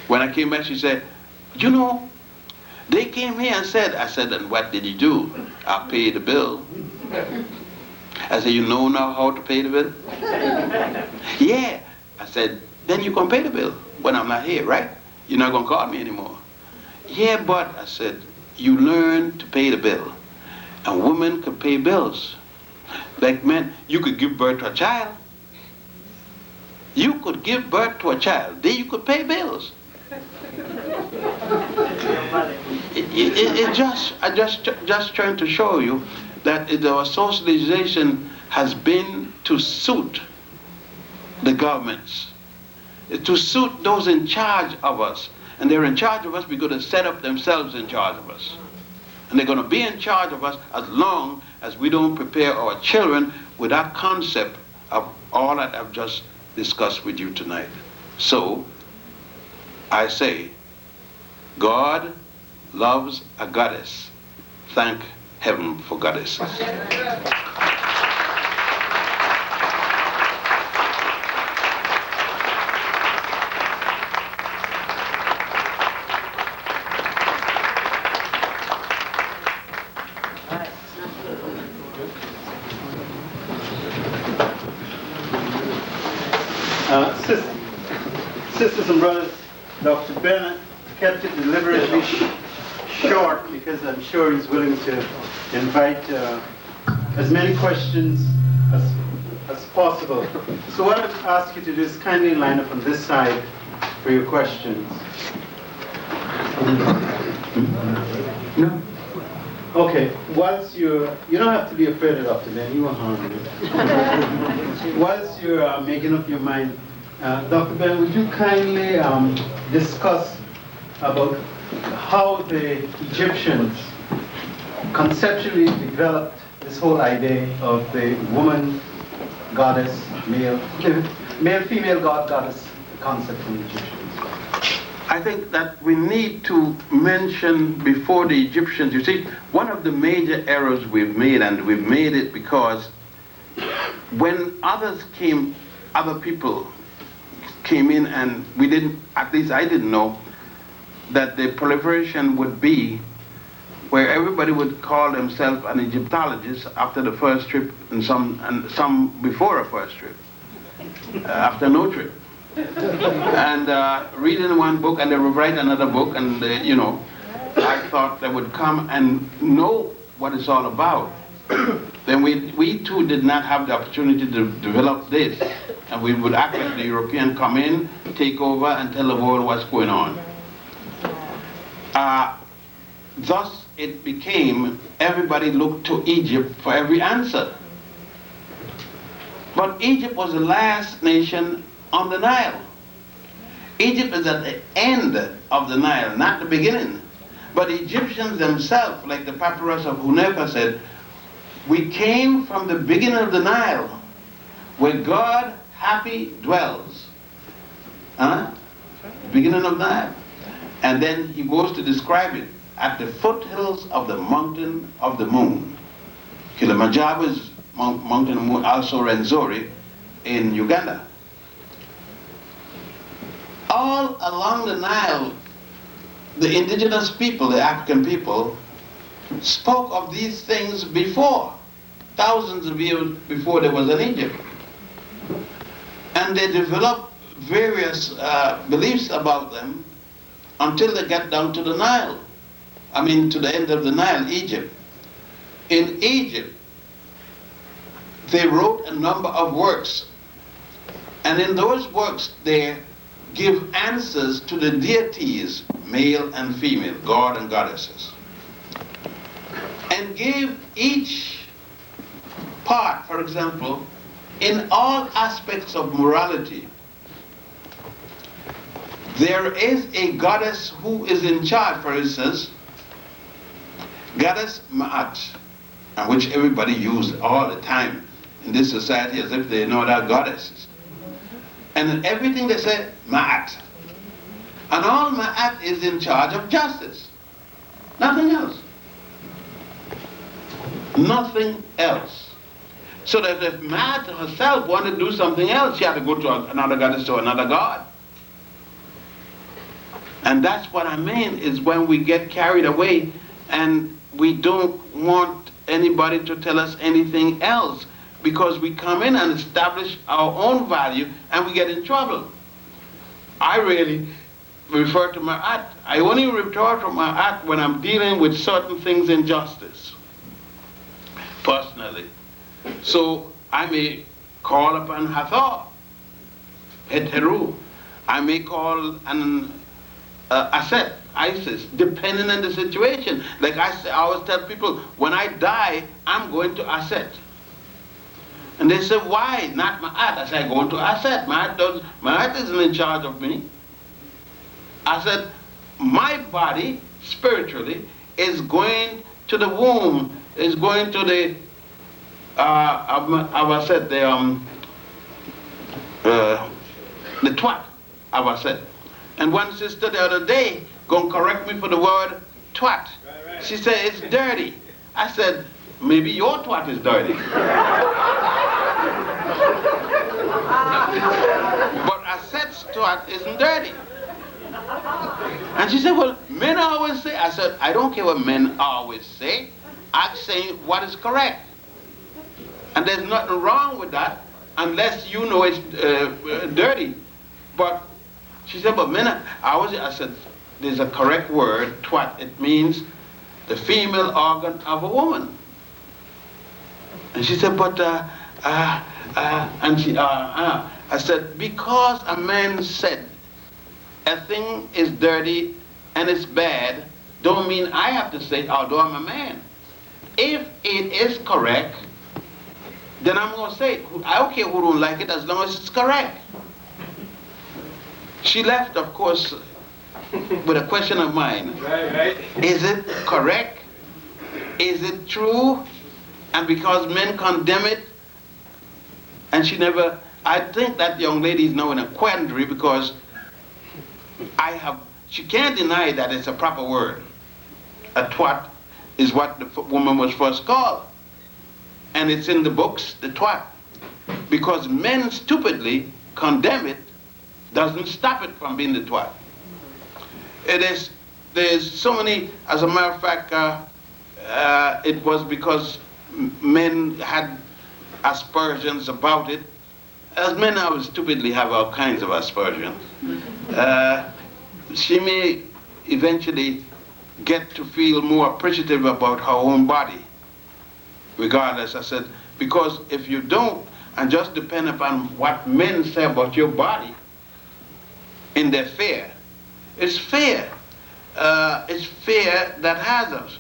Speaker 1: When I came back, she said, you know, they came here and said, I said, and what did you do? I paid the bill. I said, you know now how to pay the bill? Yeah. I said, then you can pay the bill when I'm not here, right? You're not going to call me anymore. Yeah, but, I said, you learn to pay the bill. And women can pay bills. Like men, you could give birth to a child. You could give birth to a child. Then you could pay bills. I just trying to show you that our socialization has been to suit the governments, to suit those in charge of us. And they're in charge of us because they set up themselves in charge of us. And they're going to be in charge of us as long as we don't prepare our children with that concept of all that I've just discussed with you tonight. So, I say, God loves a goddess. Thank heaven for goddesses.
Speaker 3: Sisters and brothers, Dr. Bennett kept it deliberately short because I'm sure he's willing to invite as many questions as possible. So what I'd ask you to do is kindly line up on this side for your questions. No? Okay, whilst you don't have to be afraid of Dr. Bennett, you won't harm me. Whilst you're making up your mind, Dr. Ben, would you kindly discuss about how the Egyptians conceptually developed this whole idea of the woman, goddess, male-female god, goddess concept from the Egyptians?
Speaker 1: I think that we need to mention before the Egyptians, you see, one of the major errors we've made, and we've made it because when other people came in, and we didn't, at least I didn't know, that the proliferation would be where everybody would call themselves an Egyptologist after the first trip, and some before a first trip, after no trip. And reading one book, and they would write another book, and I thought they would come and know what it's all about. Then we too did not have the opportunity to develop this. And we would act like the European come in, take over, and tell the world what's going on. Thus, it became everybody looked to Egypt for every answer. But Egypt was the last nation on the Nile. Egypt is at the end of the Nile, not the beginning. But the Egyptians themselves, like the papyrus of Hunefa said, we came from the beginning of the Nile, where God happy dwells. Beginning of Nile. And then he goes to describe it at the foothills of the mountain of the moon. Kilimanjaro is mountain of the moon, also Renzori in Uganda. All along the Nile, the indigenous people, the African people, spoke of these things before, thousands of years before there was an Egypt. And they developed various beliefs about them until they got down to the Nile. I mean, to the end of the Nile, Egypt. In Egypt, they wrote a number of works. And in those works, they give answers to the deities, male and female, god and goddesses. And gave each part, for example, in all aspects of morality, there is a goddess who is in charge. For instance, goddess Ma'at, which everybody uses all the time in this society as if they know that goddesses. And in everything they say, Ma'at. And all Ma'at is in charge of justice. Nothing else. Nothing else. So that if Ma'at herself wanted to do something else, she had to go to another goddess or another god. And that's what I mean, is when we get carried away and we don't want anybody to tell us anything else, because we come in and establish our own value and we get in trouble. I really refer to Ma'at. I only refer to Ma'at when I'm dealing with certain things in justice, personally. So I may call upon Hathor, Heteru. I may call an Aset. ISIS, depending on the situation. Like I always tell people, when I die, I'm going to Asset. And they say, why? Not Ma'at. I say, going to Asset. Ma'at isn't in charge of me. I said, my body, spiritually, is going to the womb, is going to the, I said, the twat, I said. And one sister the other day gonna correct me for the word twat. Right. She said, it's dirty. I said, maybe your twat is dirty. But I said twat isn't dirty. And she said, well, men always say. I said, I don't care what men always say. I'm saying what is correct. And there's nothing wrong with that unless you know it's dirty. But she said, but men, I said, there's a correct word, twat. It means the female organ of a woman. And she said, but, I said, because a man said a thing is dirty and it's bad, don't mean I have to say, although I'm a man. If it is correct, then I'm going to say it. I don't care who don't like it as long as it's correct. She left, of course, with a question of mine. Right. Is it correct? Is it true? And because men condemn it, and she never, I think that young lady is now in a quandary because she can't deny that it's a proper word. A twat is what the woman was first called. And it's in the books, the twat. Because men stupidly condemn it, doesn't stop it from being the twat. There's so many, as a matter of fact, it was because men had aspersions about it. As men now stupidly have all kinds of aspersions. She may eventually get to feel more appreciative about her own body. Regardless, I said, because if you don't, and just depend upon what men say about your body, in their fear, it's fear. It's fear that has us.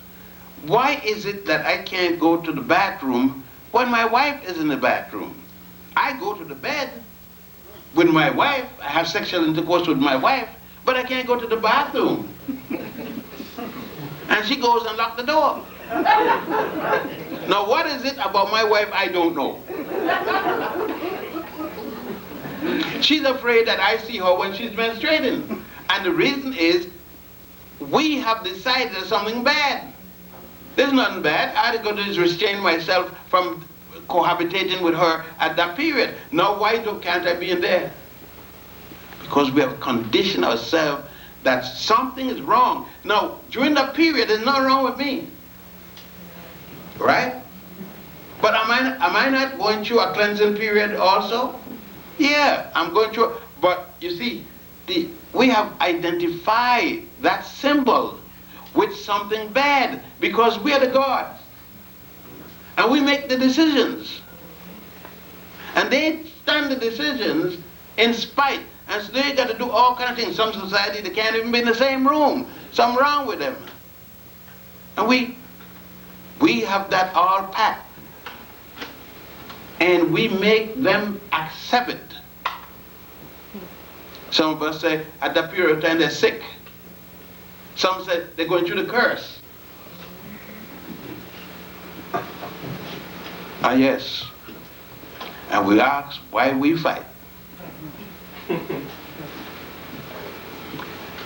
Speaker 1: Why is it that I can't go to the bathroom when my wife is in the bathroom? I go to the bed with my wife, I have sexual intercourse with my wife, but I can't go to the bathroom. And she goes and locks the door. Now what is it about my wife I don't know? She's afraid that I see her when she's menstruating. And the reason is, we have decided there's something bad. There's nothing bad. I had to go to restrain myself from cohabitating with her at that period. Now why can't I be in there? Because we have conditioned ourselves that something is wrong. Now, during that period, there's nothing wrong with me. Right? But am I not going through a cleansing period also? Yeah, I'm going through, but you see, we have identified that symbol with something bad because we are the gods. And we make the decisions. And they stand the decisions in spite. And so they got to do all kinds of things. Some society, they can't even be in the same room. Something wrong with them. And we have that all packed. And we make them accept it. Some of us say at that period of time they're sick. Some say they're going through the curse. Ah, yes. And we ask why we fight.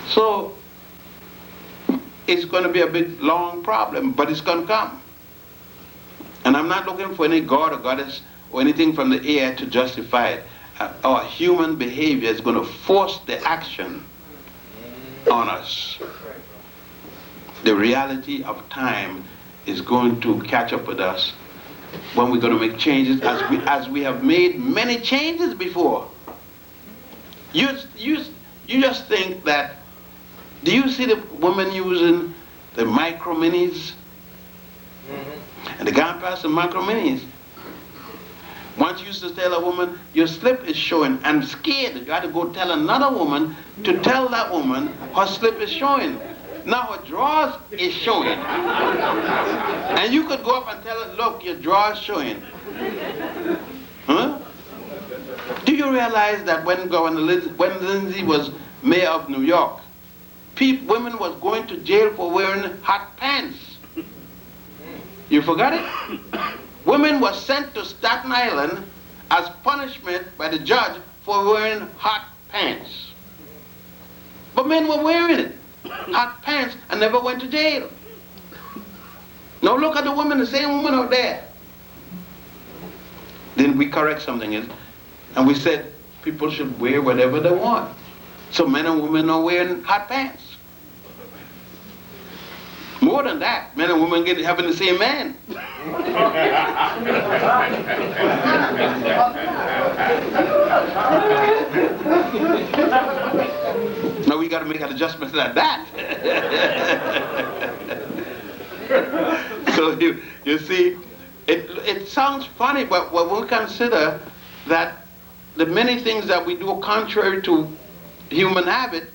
Speaker 1: So it's going to be a big long problem, but it's going to come. And I'm not looking for any god or goddess or anything from the air to justify it. Our human behavior is going to force the action on us. The reality of time is going to catch up with us when we're going to make changes, as we have made many changes before. You just think that, do you see the women using the micro minis? And the gone past the micro minis. Once you used to tell a woman, your slip is showing, and scared, you had to go tell another woman to tell that woman her slip is showing. Now her drawers is showing. And you could go up and tell her, look, your drawers showing. Huh? Do you realize that when Lindsay was mayor of New York, women was going to jail for wearing hot pants? You forgot it? Women were sent to Staten Island as punishment by the judge for wearing hot pants. But men were wearing it, hot pants, and never went to jail. Now look at the woman, the same woman out there. Then we correct something, and we said people should wear whatever they want. So men and women are wearing hot pants. More than that, men and women having the same man. Now we got to make an adjustment like that. So you see, it sounds funny, but when we consider that the many things that we do contrary to human habit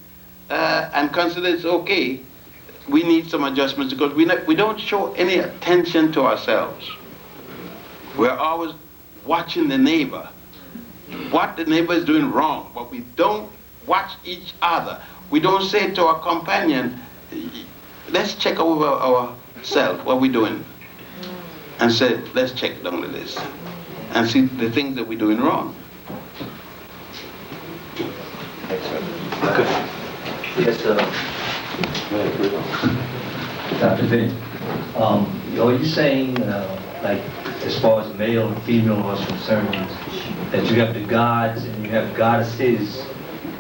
Speaker 1: and consider it's okay, we need some adjustments because we don't show any attention to ourselves. We're always watching the neighbor, what the neighbor is doing wrong, but we don't watch each other. We don't say to our companion, let's check over ourselves, what we're doing, and say, let's check down the list and see the things that we're doing wrong.
Speaker 4: Yes, Dr. Vince, are you saying, like, as far as male and female are concerned, that you have the gods and you have goddesses,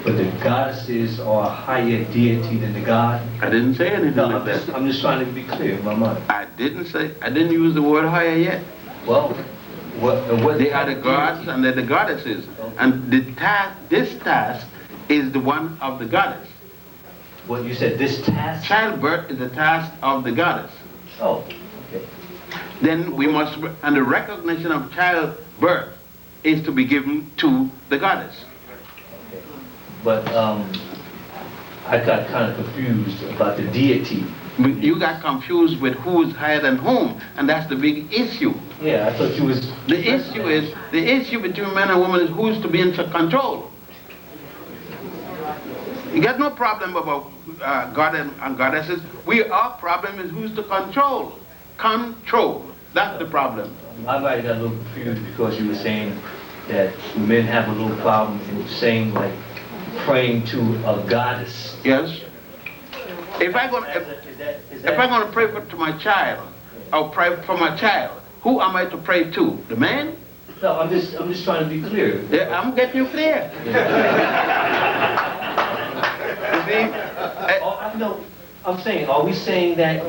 Speaker 4: but the goddesses are a higher deity than the god?
Speaker 1: I didn't say anything like that.
Speaker 4: I'm just trying to be clear in my mind.
Speaker 1: I didn't use the word higher yet.
Speaker 4: Well, what
Speaker 1: they are the gods and they're the goddesses. And this task is the one of the goddess.
Speaker 4: What you said, this task?
Speaker 1: Childbirth is the task of the goddess.
Speaker 4: Oh, okay.
Speaker 1: Then we must, and the recognition of childbirth is to be given to the goddess.
Speaker 4: Okay. But I got kind of confused about the deity.
Speaker 1: You got confused with who is higher than whom, and that's the big issue.
Speaker 4: Yeah, I thought you was...
Speaker 1: The issue between man and woman is who's to be in control. You got no problem about God and goddesses. Our problem is who's to control. Control. That's the problem.
Speaker 4: I might have got a little confused because you were saying that men have a little problem in saying, like, praying to a goddess.
Speaker 1: Yes. If I'm gonna pray to my child, I'll pray for my child. Who am I to pray to? The man?
Speaker 4: No, I'm just trying to be clear.
Speaker 1: Yeah, I'm getting you clear. You see?
Speaker 4: No, I'm saying, are we saying that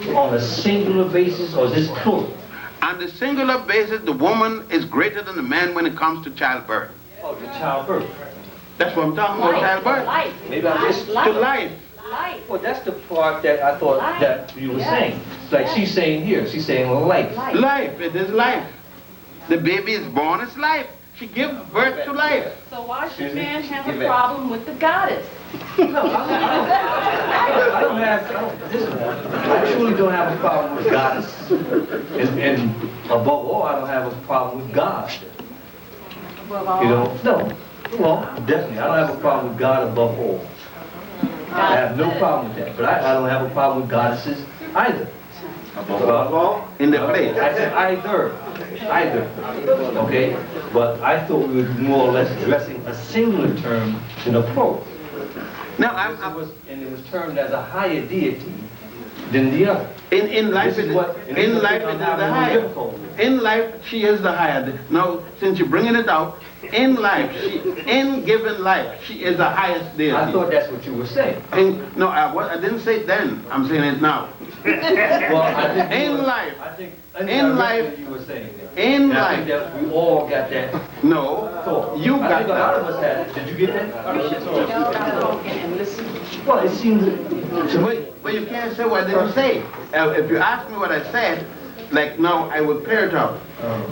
Speaker 4: on a singular basis, or is this plural?
Speaker 1: On the singular basis, the woman is greater than the man when it comes to childbirth.
Speaker 4: Oh, the childbirth.
Speaker 1: That's what I'm talking about, childbirth.
Speaker 2: Life.
Speaker 4: Maybe I just...
Speaker 1: To life.
Speaker 2: Life.
Speaker 4: Well, that's the part that I thought that you were saying. Like she's saying here, she's saying life.
Speaker 1: Life, it is life. The baby is born, it's life. She gives birth to life.
Speaker 2: So why should man have a problem with the goddess?
Speaker 4: No, I truly don't have a problem with goddess. And above all, I don't have a problem with God.
Speaker 2: Above all?
Speaker 4: You know, no. Well, definitely, I don't have a problem with God above all. I have no problem with that, but I don't have a problem with goddesses either.
Speaker 1: Above all? In the place.
Speaker 4: I said either. Okay? But I thought we were more or less addressing a singular term than a plural.
Speaker 1: Now,
Speaker 4: it was termed as a higher deity than the other.
Speaker 1: In life, it is the higher. In life, she is the higher. Now, since you're bringing it out, in life, in given life, she is the highest deity.
Speaker 4: I thought that's what you were saying.
Speaker 1: No, I didn't say it then. I'm saying it now.
Speaker 4: Well, I think
Speaker 1: in life.
Speaker 4: I think
Speaker 1: in life.
Speaker 4: You were saying that.
Speaker 1: In life.
Speaker 4: I think that we all got that.
Speaker 1: No.
Speaker 4: Thought.
Speaker 1: You got
Speaker 4: I think
Speaker 1: that.
Speaker 4: a lot of us had it. Did you get that?
Speaker 2: You should go and listen.
Speaker 4: Well, it seems.
Speaker 1: But you can't say what I didn't say. If you ask me what I said, like now I will clear it up.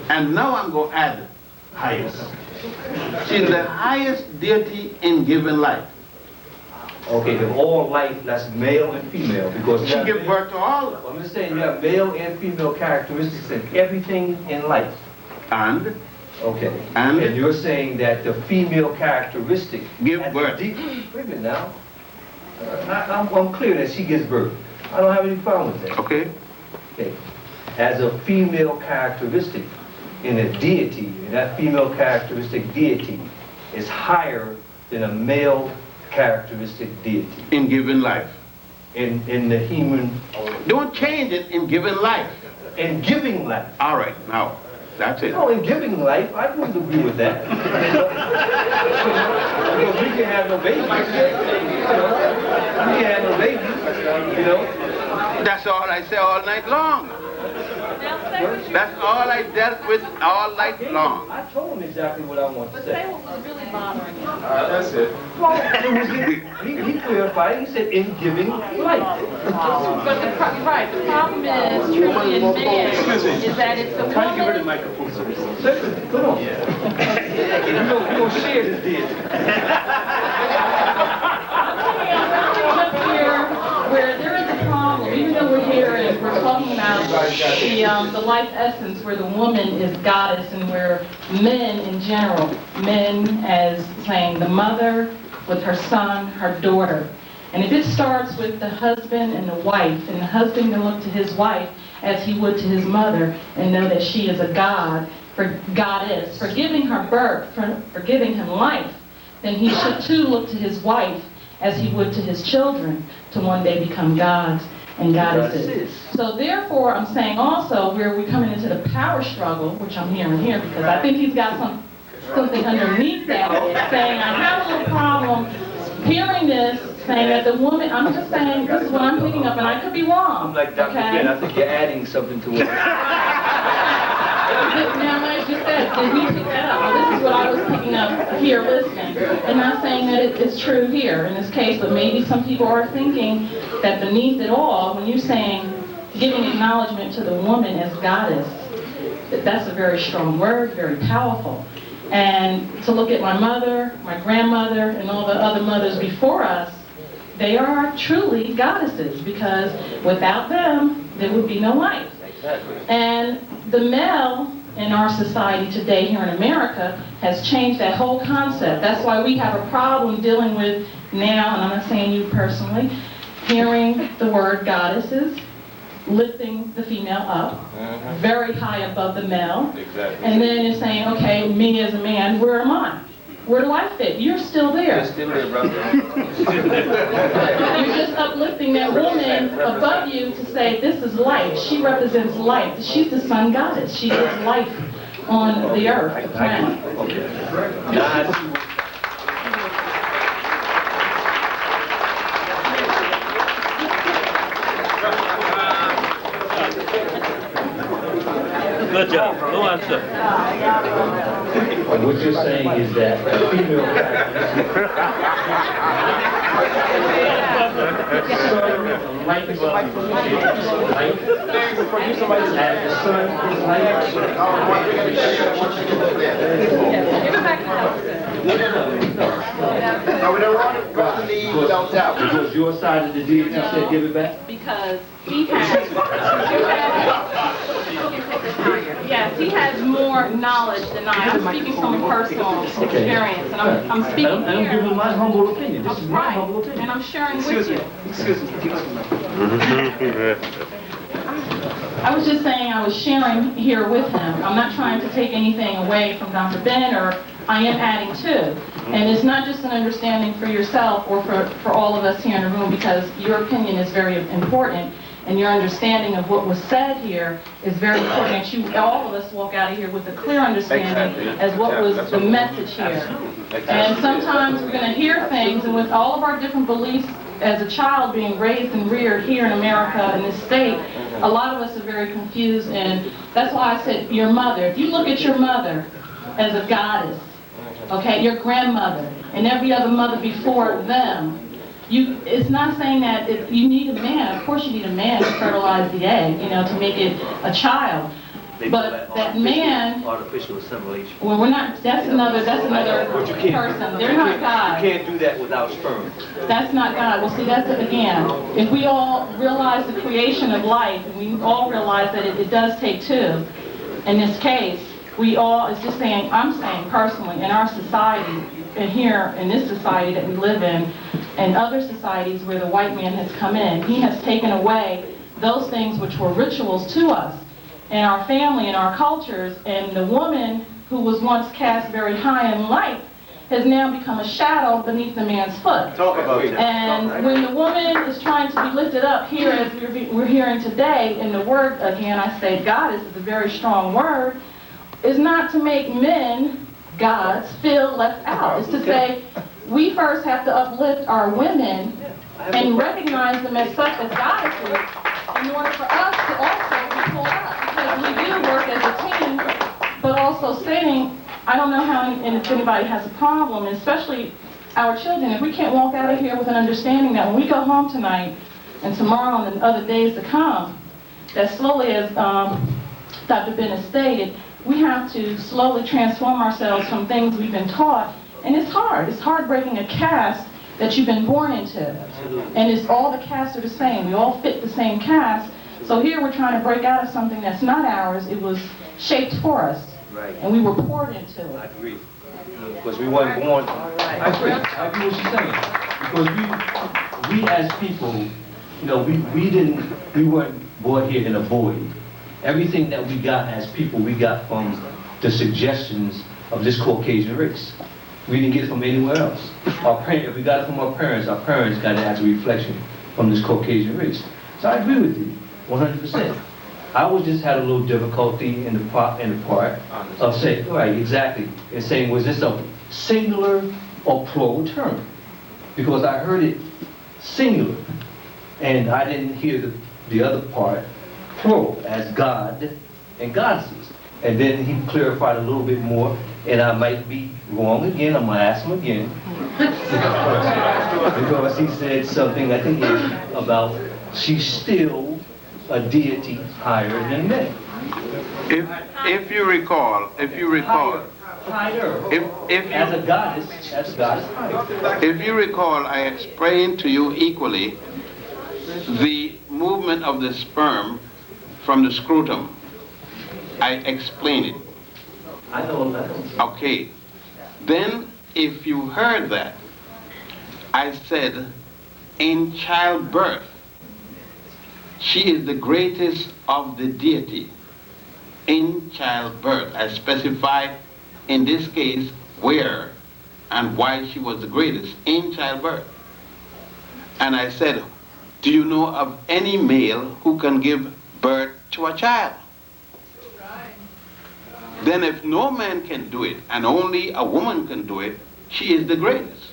Speaker 1: And now I'm going to add highest. She's the highest deity in given life.
Speaker 4: Okay, if all life, that's male and female, because
Speaker 1: She gave birth to all.
Speaker 4: I'm just saying you have male and female characteristics in everything in life.
Speaker 1: And
Speaker 4: Okay.
Speaker 1: And?
Speaker 4: You're saying that the female characteristic
Speaker 1: Give
Speaker 4: has a
Speaker 1: birth.
Speaker 4: Wait a minute now. I'm clear that she gives birth. I don't have any problem with that.
Speaker 1: okay.
Speaker 4: Okay. As a female characteristic in a deity, and that female characteristic deity is higher than a male characteristic deity
Speaker 1: In giving life.
Speaker 4: in the human,
Speaker 1: Don't change it in giving life.
Speaker 4: in giving life.
Speaker 1: All right, now, that's it.
Speaker 4: No, in giving life, I wouldn't agree with that. Because we can have no babies. You know? We can have no babies, you know?
Speaker 1: That's all I say all night long. That's all I dealt with all night long.
Speaker 4: I told him exactly what I want to
Speaker 2: But say
Speaker 4: say.
Speaker 2: what was really bothering you.
Speaker 5: That's it.
Speaker 4: Well, he clarified, he said, in giving life.
Speaker 2: But right, the problem is, truly in man, is that it's the
Speaker 3: Try to give her the
Speaker 2: woman.
Speaker 3: microphone so we can.
Speaker 4: Listen, come on. You don't share this deity.
Speaker 2: Up here, where there is a problem, even though we're here and we're talking about the life essence, where the woman is goddess, and where men in general, men as saying the mother with her son, her daughter. And if it starts with the husband and the wife, and the husband can look to his wife as he would to his mother and know that she is a goddess, for giving her birth, for giving him life, then he should too look to his wife as he would to his children, to one day become gods and goddesses. So therefore, I'm saying also, where we're coming into the power struggle, which I'm hearing here, because I think he's got something underneath that, saying I have a little problem hearing this, saying that the woman, I'm just saying, this is what I'm picking up, and I could be wrong.
Speaker 4: I'm like Dr. Ben, I think you're adding something to it.
Speaker 2: Now, I just said, did we pick that up? Well, this is what I was picking up here listening. And not saying that it is true here in this case, but maybe some people are thinking that beneath it all, when you're saying giving acknowledgement to the woman as goddess, that's a very strong word, very powerful. And to look at my mother, my grandmother, and all the other mothers before us, they are truly goddesses, because without them, there would be no life. And the male in our society today here in America has changed that whole concept. That's why we have a problem dealing with now, and I'm not saying you personally, hearing the word goddesses, lifting the female up, very high above the male, and then it's saying, okay, me as a man, where am I? Where do I fit? You're still there.
Speaker 4: You're still there, brother.
Speaker 2: You're just uplifting that woman above you to say, this is life. She represents life. She's the sun goddess. She is life on the earth, the planet.
Speaker 6: Good job. No answer.
Speaker 4: What you're saying is that female life is life. And the sun is life.
Speaker 2: Give it back to Nelson.
Speaker 5: No, we don't want to leave without doubt.
Speaker 4: Because your side of the deal, you said give it back?
Speaker 2: Because he has, yes, he has more knowledge than I. I'm speaking from personal experience, and I'm speaking
Speaker 4: I'm
Speaker 2: here.
Speaker 4: giving my humble opinion. This is my
Speaker 2: Right,
Speaker 4: humble opinion.
Speaker 2: and I'm sharing with you.
Speaker 5: Excuse me.
Speaker 2: I was just saying I was sharing here with him. I'm not trying to take anything away from Dr. Ben, or I am adding to. And it's not just an understanding for yourself or for all of us here in the room, because your opinion is very important, and your understanding of what was said here is very important. That you, all of us, walk out of here with a clear understanding as what was the message here. And sometimes we're going to hear things, and with all of our different beliefs as a child being raised and reared here in America, in this state, a lot of us are very confused, and that's why I said your mother. If you look at your mother as a goddess, okay, your grandmother, and every other mother before them, it's not saying that you need a man. Of course you need a man to fertilize the egg, to make it a child.
Speaker 4: They
Speaker 2: But
Speaker 4: call
Speaker 2: that man,
Speaker 4: artificial assimilation.
Speaker 2: well, we're not, that's another
Speaker 4: But you can't,
Speaker 2: person. They're not God.
Speaker 4: You can't do that without sperm.
Speaker 2: That's not God. Well, see, that's it again. If we all realize the creation of life, and we all realize that it does take two, in this case, we all, it's just saying, I'm saying personally, in our society, and here in this society that we live in, and other societies where the white man has come in, he has taken away those things which were rituals to us, in our family, in our cultures, and the woman who was once cast very high in light has now become a shadow beneath the man's foot.
Speaker 5: Talk about that.
Speaker 2: And when the woman is trying to be lifted up here, as we're hearing today, in the word, again, I say God is a very strong word, is not to make men, gods, feel left out. It's to say, we first have to uplift our women and recognize them as such as goddesses in order for us to also be pulled up. Because we do work as a team, but also saying, I don't know how, and if anybody has a problem, especially our children, if we can't walk out of here with an understanding that when we go home tonight and tomorrow and the other days to come, that slowly, as Dr. Bennett stated, we have to slowly transform ourselves from things we've been taught. And it's hard. It's hard breaking a caste that you've been born into. And it's all the castes are the same. We all fit the same caste. So here we're trying to break out of something that's not ours. It was shaped for us.
Speaker 4: Right.
Speaker 2: And we were poured into
Speaker 4: I
Speaker 2: it.
Speaker 4: agree. Because we weren't born.
Speaker 6: I agree what you're saying. Because we as people, you know, we weren't born here in a void. Everything that we got as people, we got from the suggestions of this Caucasian race. We didn't get it from anywhere else. If we got it from our parents got it as a reflection from this Caucasian race. So I agree with you, 100%. I was just had a little difficulty in the part of saying, right, exactly, in saying, was this a singular or plural term? Because I heard it singular, and I didn't hear the other part plural, as God and goddesses. And then he clarified a little bit more, and I might be wrong again, I'm gonna ask him again. Because he said something, I think, about she's still a deity higher than men.
Speaker 1: If you recall,
Speaker 6: Higher.
Speaker 1: if
Speaker 6: As a
Speaker 1: you
Speaker 6: goddess higher.
Speaker 1: if you recall, I explained to you equally the movement of the sperm from the scrotum. I explained it.
Speaker 6: I know that.
Speaker 1: Okay. Then, if you heard that, I said, in childbirth, she is the greatest of the deity. In childbirth, I specify in this case where and why she was the greatest in childbirth. And I said, do you know of any male who can give birth to a child? Then if no man can do it and only a woman can do it, she is the greatest.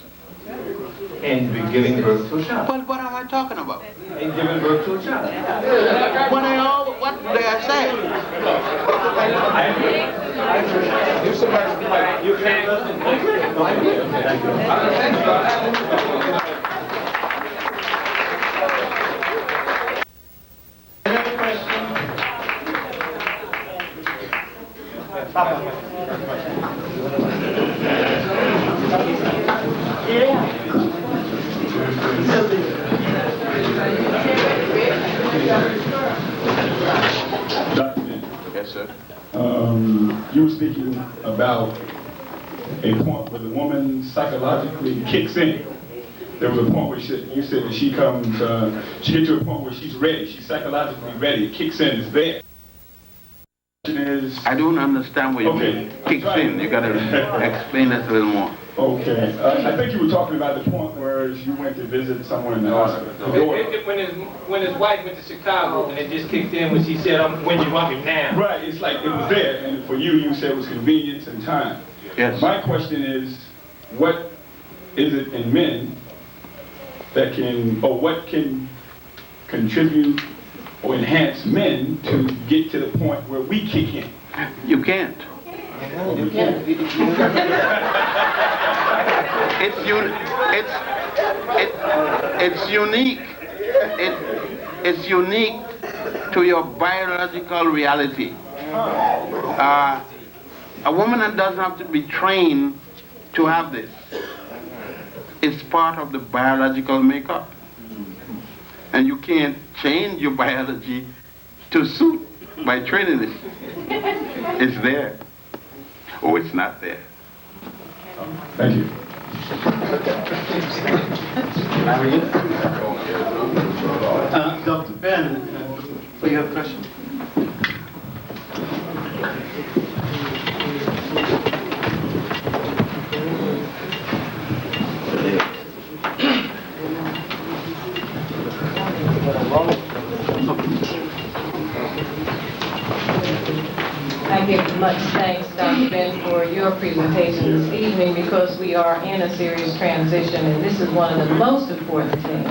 Speaker 6: And be giving birth to a child.
Speaker 1: But what am I talking about?
Speaker 6: And giving birth to a child.
Speaker 1: What did I say?
Speaker 6: I agree. I agree. You can't listen. I agree. Thank you.
Speaker 3: Any question?
Speaker 7: Dr. Ben,
Speaker 1: Yes, sir.
Speaker 7: you were speaking about a point where the woman psychologically kicks in. There was a point where you said that she gets to a point where she's ready, she's psychologically ready, it kicks in, it's there.
Speaker 1: I don't understand what you mean. Kicks in. You got to explain that a little more.
Speaker 7: Okay. I think you were talking about the point where you went to visit someone in the hospital.
Speaker 8: When his wife went to Chicago and it just kicked in when she said, when you want me now.
Speaker 7: Right. It's like it was there, and for you said it was convenience and time.
Speaker 1: Yes.
Speaker 7: My question is, what is it in men that can, or what can contribute or enhance men to get to the point where we kick in?
Speaker 1: You can't.
Speaker 7: You can't.
Speaker 1: It's unique. It's unique to your biological reality. A woman that doesn't have to be trained to have this. It's part of the biological makeup. And you can't change your biology to suit by training it. It's there. Or it's not there.
Speaker 7: Thank you.
Speaker 3: Dr. Ben, you have a question?
Speaker 9: I give much thanks, Dr. Ben, for your presentation this evening because we are in a serious transition and this is one of the most important things.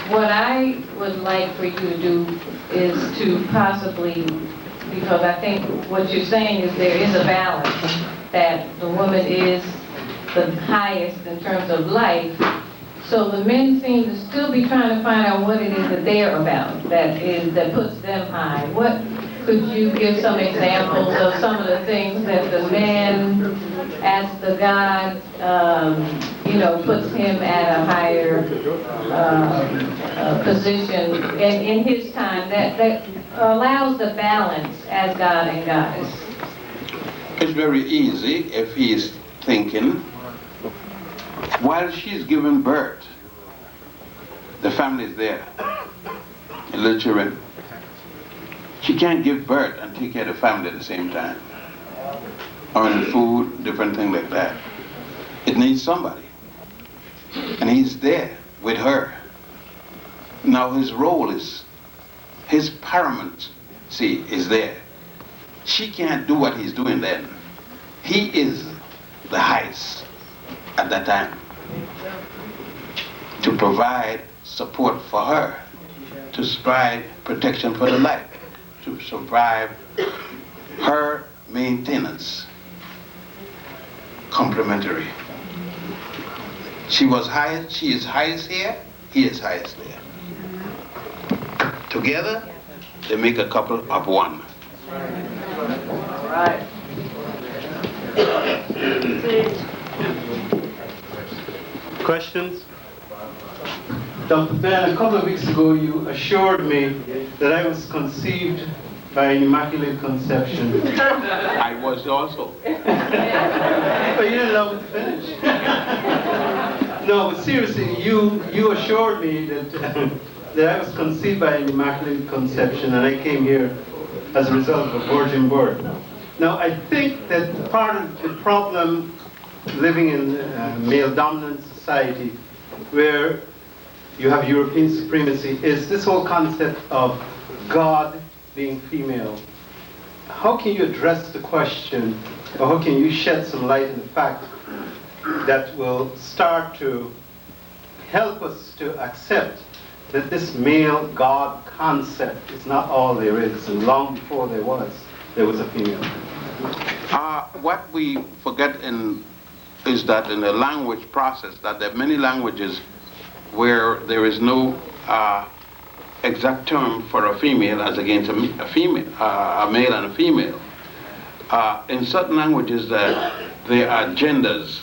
Speaker 9: What I would like for you to do is to possibly, because I think what you're saying is there is a balance, that the woman is the highest in terms of life. So the men seem to still be trying to find out what it is that they're about, that puts them high. Could you give some examples of some of the things that the man, as the God, puts him at a higher position in his time that allows the balance as God and Goddess?
Speaker 1: It's very easy if he's thinking, while she's giving birth, the family is there, the little children. She can't give birth and take care of the family at the same time. Or in the food, different things like that. It needs somebody. And he's there with her. Now his role is, his paramountcy is there. She can't do what he's doing then. He is the highest at that time. To provide support for her. To provide protection for the life. To survive her maintenance. Complementary. She is highest here, he is highest there. Together, they make a couple of one.
Speaker 9: All right.
Speaker 3: Questions? Dr. Ben, a couple of weeks ago you assured me that I was conceived by an immaculate conception.
Speaker 1: I was also.
Speaker 3: But you didn't allow me to finish. No, but seriously, you assured me that I was conceived by an immaculate conception and I came here as a result of a virgin birth. Now, I think that part of the problem living in a male-dominant society where you have European supremacy is this whole concept of God being female. How can you address the question, or how can you shed some light on the fact that will start to help us to accept that this male God concept is not all there is, and long before there was a female?
Speaker 1: What we forget is that in the language process, that there are many languages where there is no exact term for a female as against a female, a male and a female. In certain languages, there are genders,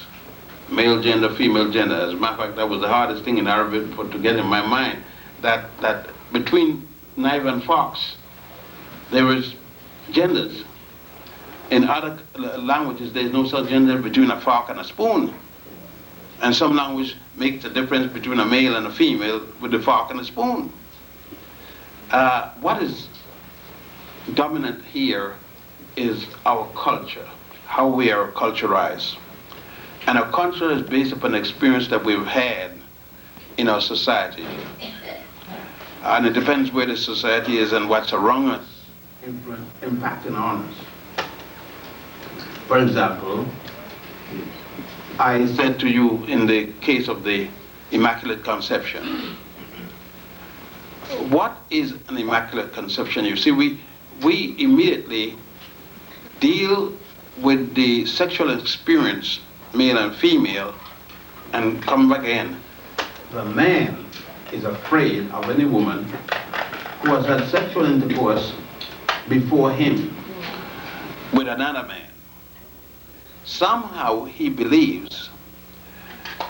Speaker 1: male gender, female gender. As a matter of fact, that was the hardest thing in Arabic to get in my mind. That between knife and fox, there is genders. In other languages, there is no such gender between a fork and a spoon. And some language makes the difference between a male and a female with the fork and the spoon. What is dominant here is our culture, how we are culturalized. And our culture is based upon the experience that we've had in our society. And it depends where the society is and what's around us, impacting on us. For example, I said to you in the case of the Immaculate Conception, what is an Immaculate Conception? You see, we immediately deal with the sexual experience, male and female, and come back again. The man is afraid of any woman who has had sexual intercourse before him. with another man, somehow he believes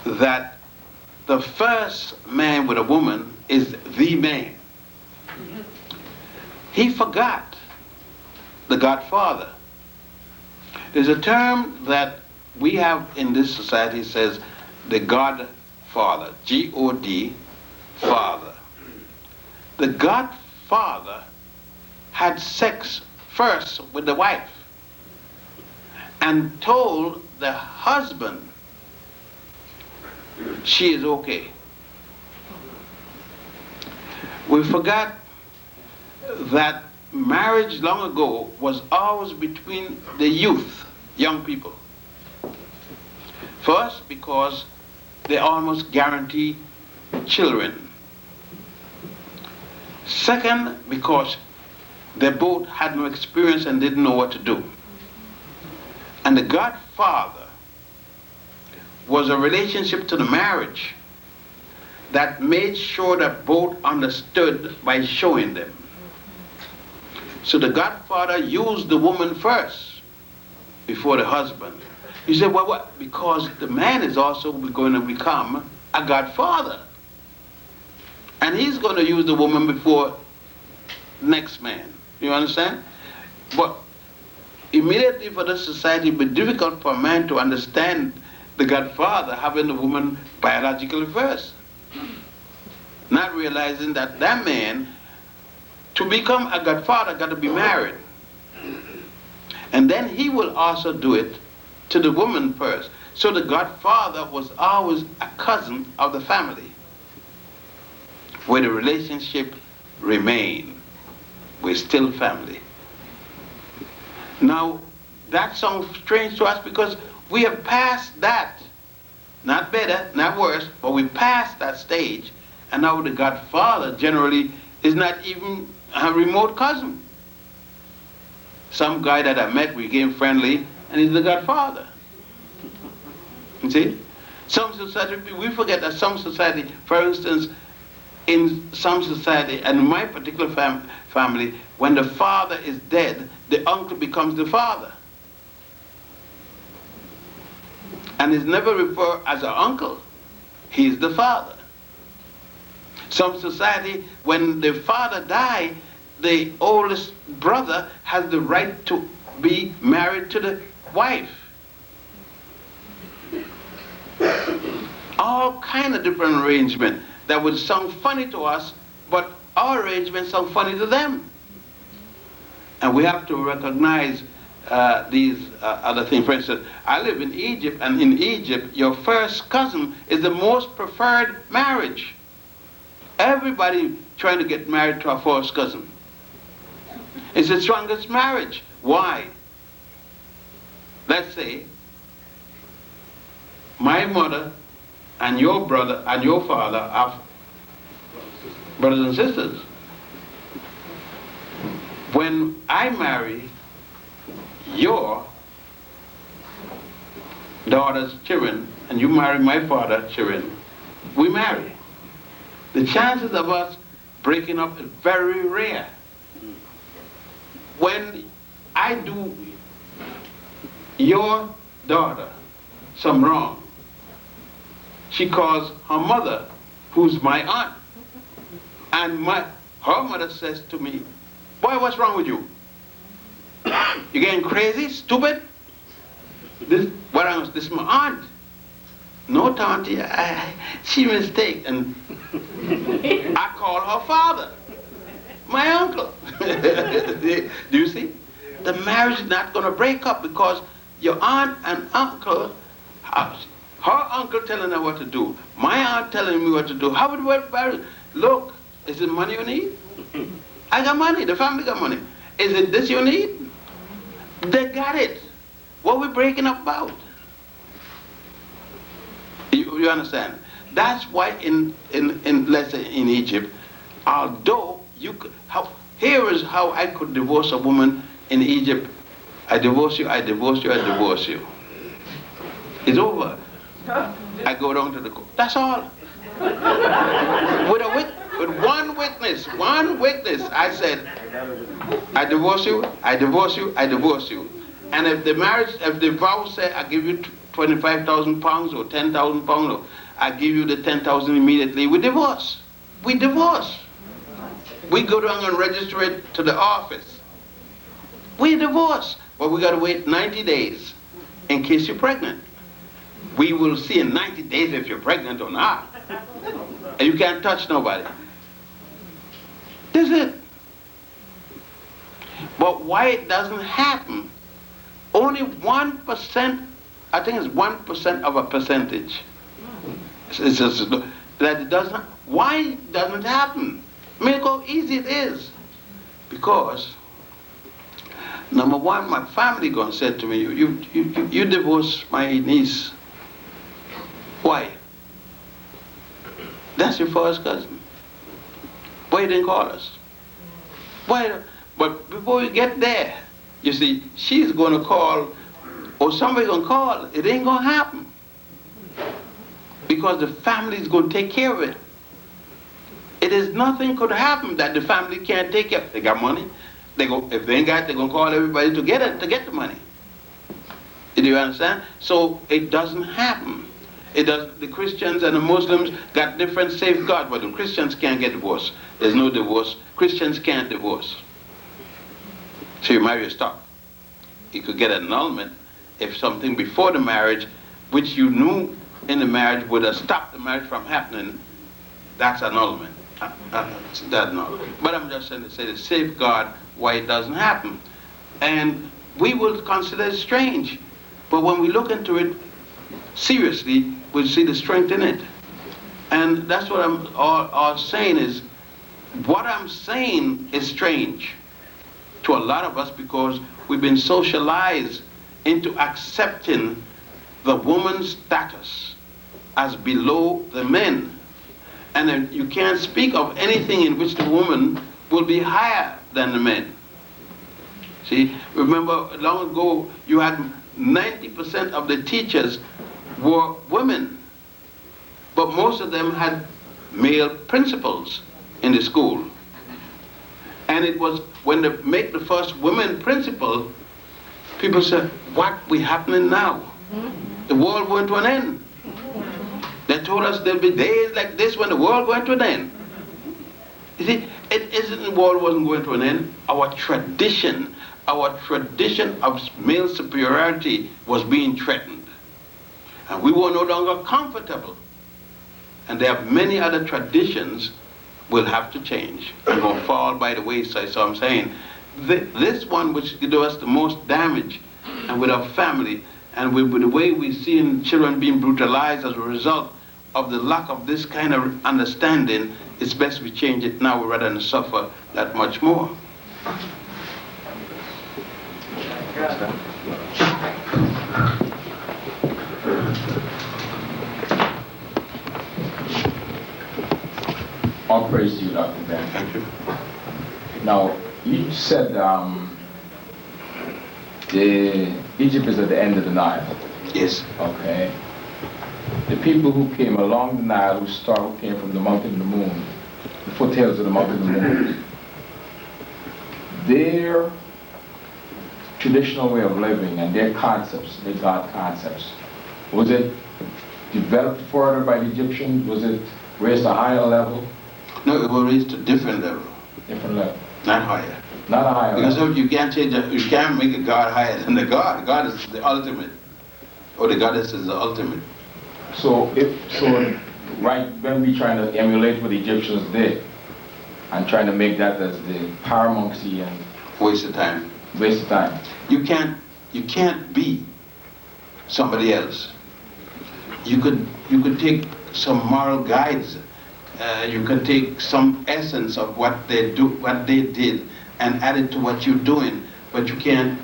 Speaker 1: that the first man with a woman is the man. He forgot the Godfather. There's a term that we have in this society, says the Godfather, G-O-D, father. The Godfather had sex first with the wife and told the husband she is okay. We forgot that marriage long ago was always between the youth, young people. First, because they almost guarantee children. Second, because they both had no experience and didn't know what to do. And the Godfather was a relationship to the marriage that made sure that both understood by showing them. So the Godfather used the woman first before the husband. You say, well, what? Because the man is also going to become a Godfather. And he's going to use the woman before next man. You understand? But immediately for the society, it would be difficult for a man to understand the Godfather having the woman biologically first. Not realizing that that man, to become a Godfather, got to be married. And then he will also do it to the woman first. So the Godfather was always a cousin of the family, where the relationship remained. We're still family. Now, that sounds strange to us because we have passed that. Not better, not worse, but we passed that stage. And now the Godfather generally is not even a remote cousin. Some guy that I met, we became friendly, and he's the Godfather. You see? Some society, we forget that some society, for instance, in some society, and in my particular family, when the father is dead, the uncle becomes the father. And is never referred as an uncle. He's the father. Some society, when the father dies, the oldest brother has the right to be married to the wife. All kind of different arrangements that would sound funny to us, but our arrangements sound funny to them. And we have to recognize these other things. For instance, I live in Egypt, and in Egypt, your first cousin is the most preferred marriage. Everybody trying to get married to a first cousin. It's the strongest marriage. Why? Let's say my mother and your brother and your father are brothers and sisters. When I marry your daughter's children and you marry my father's children, we marry. The chances of us breaking up is very rare. When I do your daughter some wrong, she calls her mother, who's my aunt, and her mother says to me, boy, what's wrong with you? You getting crazy, stupid? This is my aunt. No, Tanti, she mistake. And I call her father, my uncle. Do you see? The marriage is not going to break up because your aunt and uncle, her uncle telling her what to do, my aunt telling me what to do. How would we marry? Look, is it money you need? I got money, the family got money. Is it this you need? They got it. What are we breaking up about? You understand? That's why in let's say in Egypt, although you could, here is how I could divorce a woman in Egypt. I divorce you, I divorce you, I divorce you. It's over. I go down to the court. That's all. With one witness, I said, I divorce you, I divorce you, I divorce you. And if the vow say, I give you 25,000 pounds or 10,000 pounds, or I give you the 10,000 immediately, we divorce. We divorce. We go down and register it to the office. We divorce. But we got to wait 90 days in case you're pregnant. We will see in 90 days if you're pregnant or not. And you can't touch nobody. That's it. But why it doesn't happen, only 1%, I think it's 1% of a percentage. It's just, that it doesn't, why doesn't it happen? I mean, look how easy it is. Because, number one, my family gonna say to me, you divorced my niece. Why? That's your first cousin. Why you didn't call us? Why? But before we get there, you see, she's going to call, or somebody's going to call. It ain't going to happen. Because the family's going to take care of it. It is nothing could happen that the family can't take care of. They got money. If they ain't got it, they're going to call everybody to get it, to get the money. Do you understand? So it doesn't happen. It does. The Christians and the Muslims got different safeguards, but the Christians can't get divorced. There's no divorce. Christians can't divorce. So you marry a stock. You could get an annulment if something before the marriage, which you knew in the marriage would have stopped the marriage from happening, that's annulment. That's annulment. But I'm just trying to say the safeguard why it doesn't happen. And we will consider it strange. But when we look into it seriously, we'll see the strength in it. And that's what I'm all saying is, what I'm saying is strange to a lot of us because we've been socialized into accepting the woman's status as below the men. And then you can't speak of anything in which the woman will be higher than the men. See, remember long ago you had 90% of the teachers were women, but most of them had male principals in the school. And it was when they make the first women principal, people said, what we happening now? The world going to an end. They told us there'll be days like this when the world going to an end. You see, it isn't the world wasn't going to an end. Our tradition of male superiority was being threatened. And we were no longer comfortable. And there are many other traditions will have to change and will fall by the wayside. So I'm saying, this one which did us the most damage, and with our family, and with the way we see children being brutalized as a result of the lack of this kind of understanding, it's best we change it now rather than suffer that much more.
Speaker 10: All praise to you, Dr. Ben.
Speaker 1: Thank you.
Speaker 10: Now, you said Egypt is at the end of the Nile.
Speaker 1: Yes.
Speaker 10: Okay. The people who came along the Nile, who came from the mountain of the moon, the foothills of the mountain of the moon, their traditional way of living and their concepts, their God concepts, was it developed further by the Egyptians? Was it raised to a higher level?
Speaker 1: No, it was raised to a different level.
Speaker 10: Different level.
Speaker 1: Not higher.
Speaker 10: Not a higher level.
Speaker 1: Because you can't change it, you can't make a God higher than the God. God is the ultimate. Or the goddess is the ultimate.
Speaker 10: So right when we trying to emulate what the Egyptians did and trying to make that as the paramountcy and
Speaker 1: waste of time.
Speaker 10: Waste of time.
Speaker 1: You can't be somebody else. You could take some moral guides. You can take some essence of what they did, and add it to what you're doing. But you can't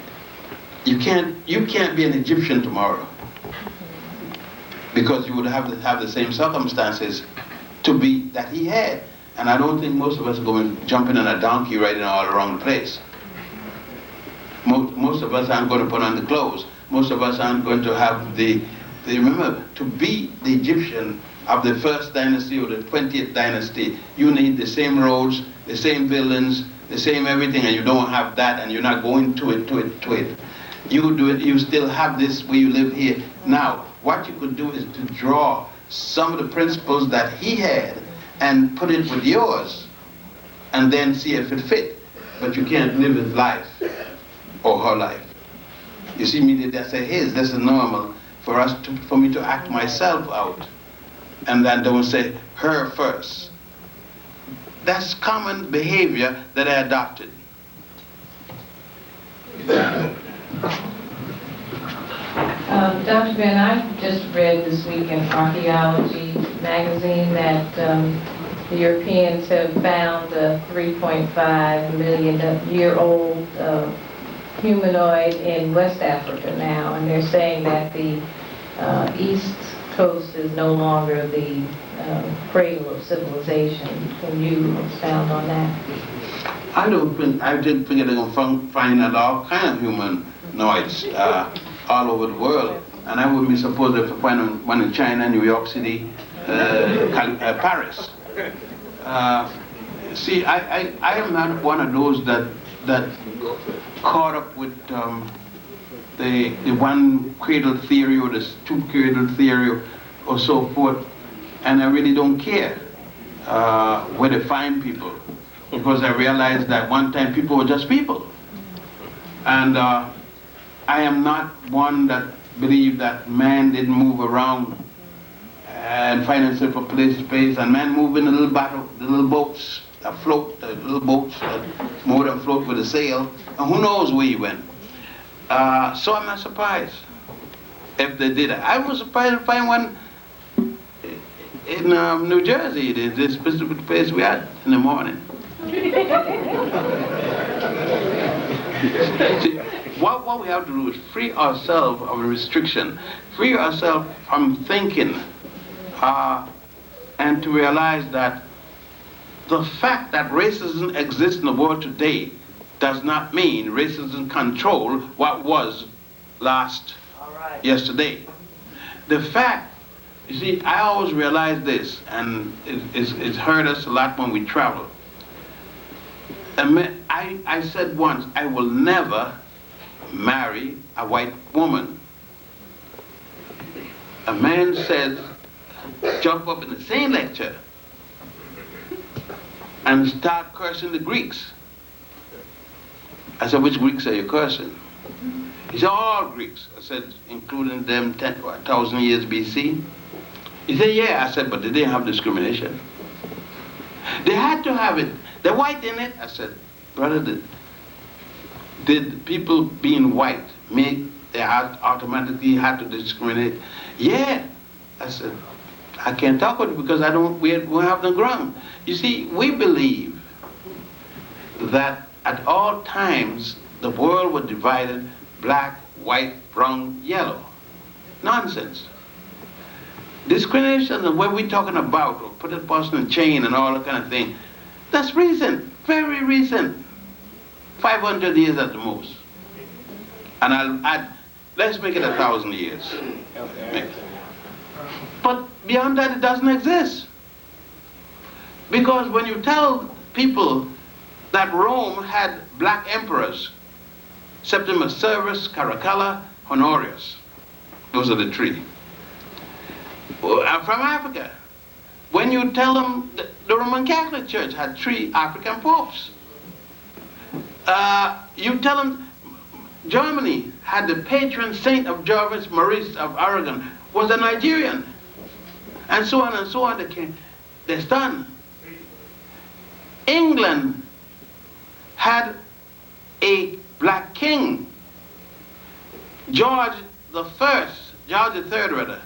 Speaker 1: be an Egyptian tomorrow, because you would have to have the same circumstances to be that he had. And I don't think most of us are going jumping on a donkey riding all around the place. Most of us aren't going to put on the clothes. Most of us aren't going to have remember, to be the Egyptian of the first dynasty or the 20th dynasty, you need the same roads, the same buildings, the same everything, and you don't have that, and you're not going to it. You do it, you still have this where you live here. Now, what you could do is to draw some of the principles that he had and put it with yours, and then see if it fit. But you can't live his life or her life. You see me, that's his, this is normal for me to act myself out. And then don't say her first. That's common behavior that I adopted.
Speaker 9: Dr. Ben, I just read this week in Archaeology magazine that the Europeans have found a 3.5 million year old humanoid in West Africa now, and they're saying that the East Coast is no longer the cradle of civilization. Can you expound on that?
Speaker 1: I didn't think they're going to find out all kind of humanoids all over the world. And I wouldn't be surprised if I find one in China, New York City, Paris. See, I am not one of those that caught up with the one cradle theory or the two cradle theory or so forth, and I really don't care where they find people, because I realized that one time people were just people. And I am not one that believed that man didn't move around and find himself from place to place, and man move in the little boats that float, the little boats that more than float with a sail, and who knows where he went. So I'm not surprised if they did it. I was surprised to find one in New Jersey, this specific place we had in the morning. See, what we have to do is free ourselves of the restriction, free ourselves from thinking, and to realize that the fact that racism exists in the world today does not mean racism control what was yesterday. The fact, you see, I always realize this, and it's hurt us a lot when we travel. I said once, I will never marry a white woman. A man says, jump up in the same lecture and start cursing the Greeks. I said, which Greeks are you cursing? He said, all Greeks. I said, including them 10,000 years BC? He said, yeah. I said, but they didn't have discrimination. They had to have it. The white in it? I said, brother, did people being white make they automatically had to discriminate? Yeah. I said, I can't talk about it because we have the ground. You see, we believe that at all times the world was divided black, white, brown, yellow. Nonsense. Discrimination and what we're talking about, or put a person in chain and all that kind of thing, that's recent, very recent. 500 years at the most. And I'll add, let's make it 1,000 years. Okay. But beyond that, it doesn't exist. Because when you tell people that Rome had black emperors, Septimus Severus, Caracalla, Honorius, those are the three. From Africa. When you tell them the Roman Catholic Church had 3 African popes. You tell them Germany had the patron saint of Jarvis Maurice of Aragon was a Nigerian. And so on, they're stunned. England had a black king, George III rather,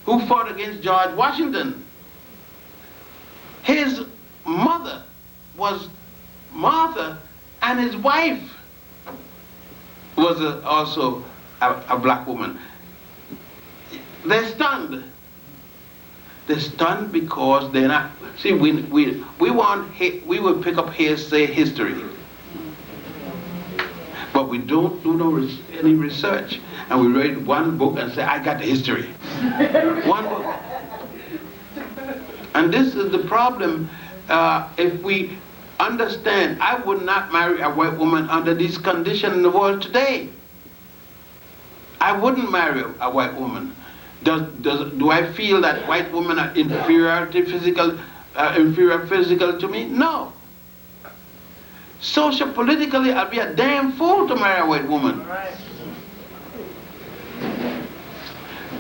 Speaker 1: who fought against George Washington. His mother was Martha, and his wife was also a black woman. They're stunned. They're stunned because they're not. See, we will pick up hearsay history, but we don't do any research. And we read one book and say, I got the history. One book. And this is the problem. If we understand, I would not marry a white woman under these conditions in the world today. I wouldn't marry a white woman. Do I feel that white women are inferior physical to me? No. Socio-politically, I'd be a damn fool to marry a white woman.
Speaker 5: Right.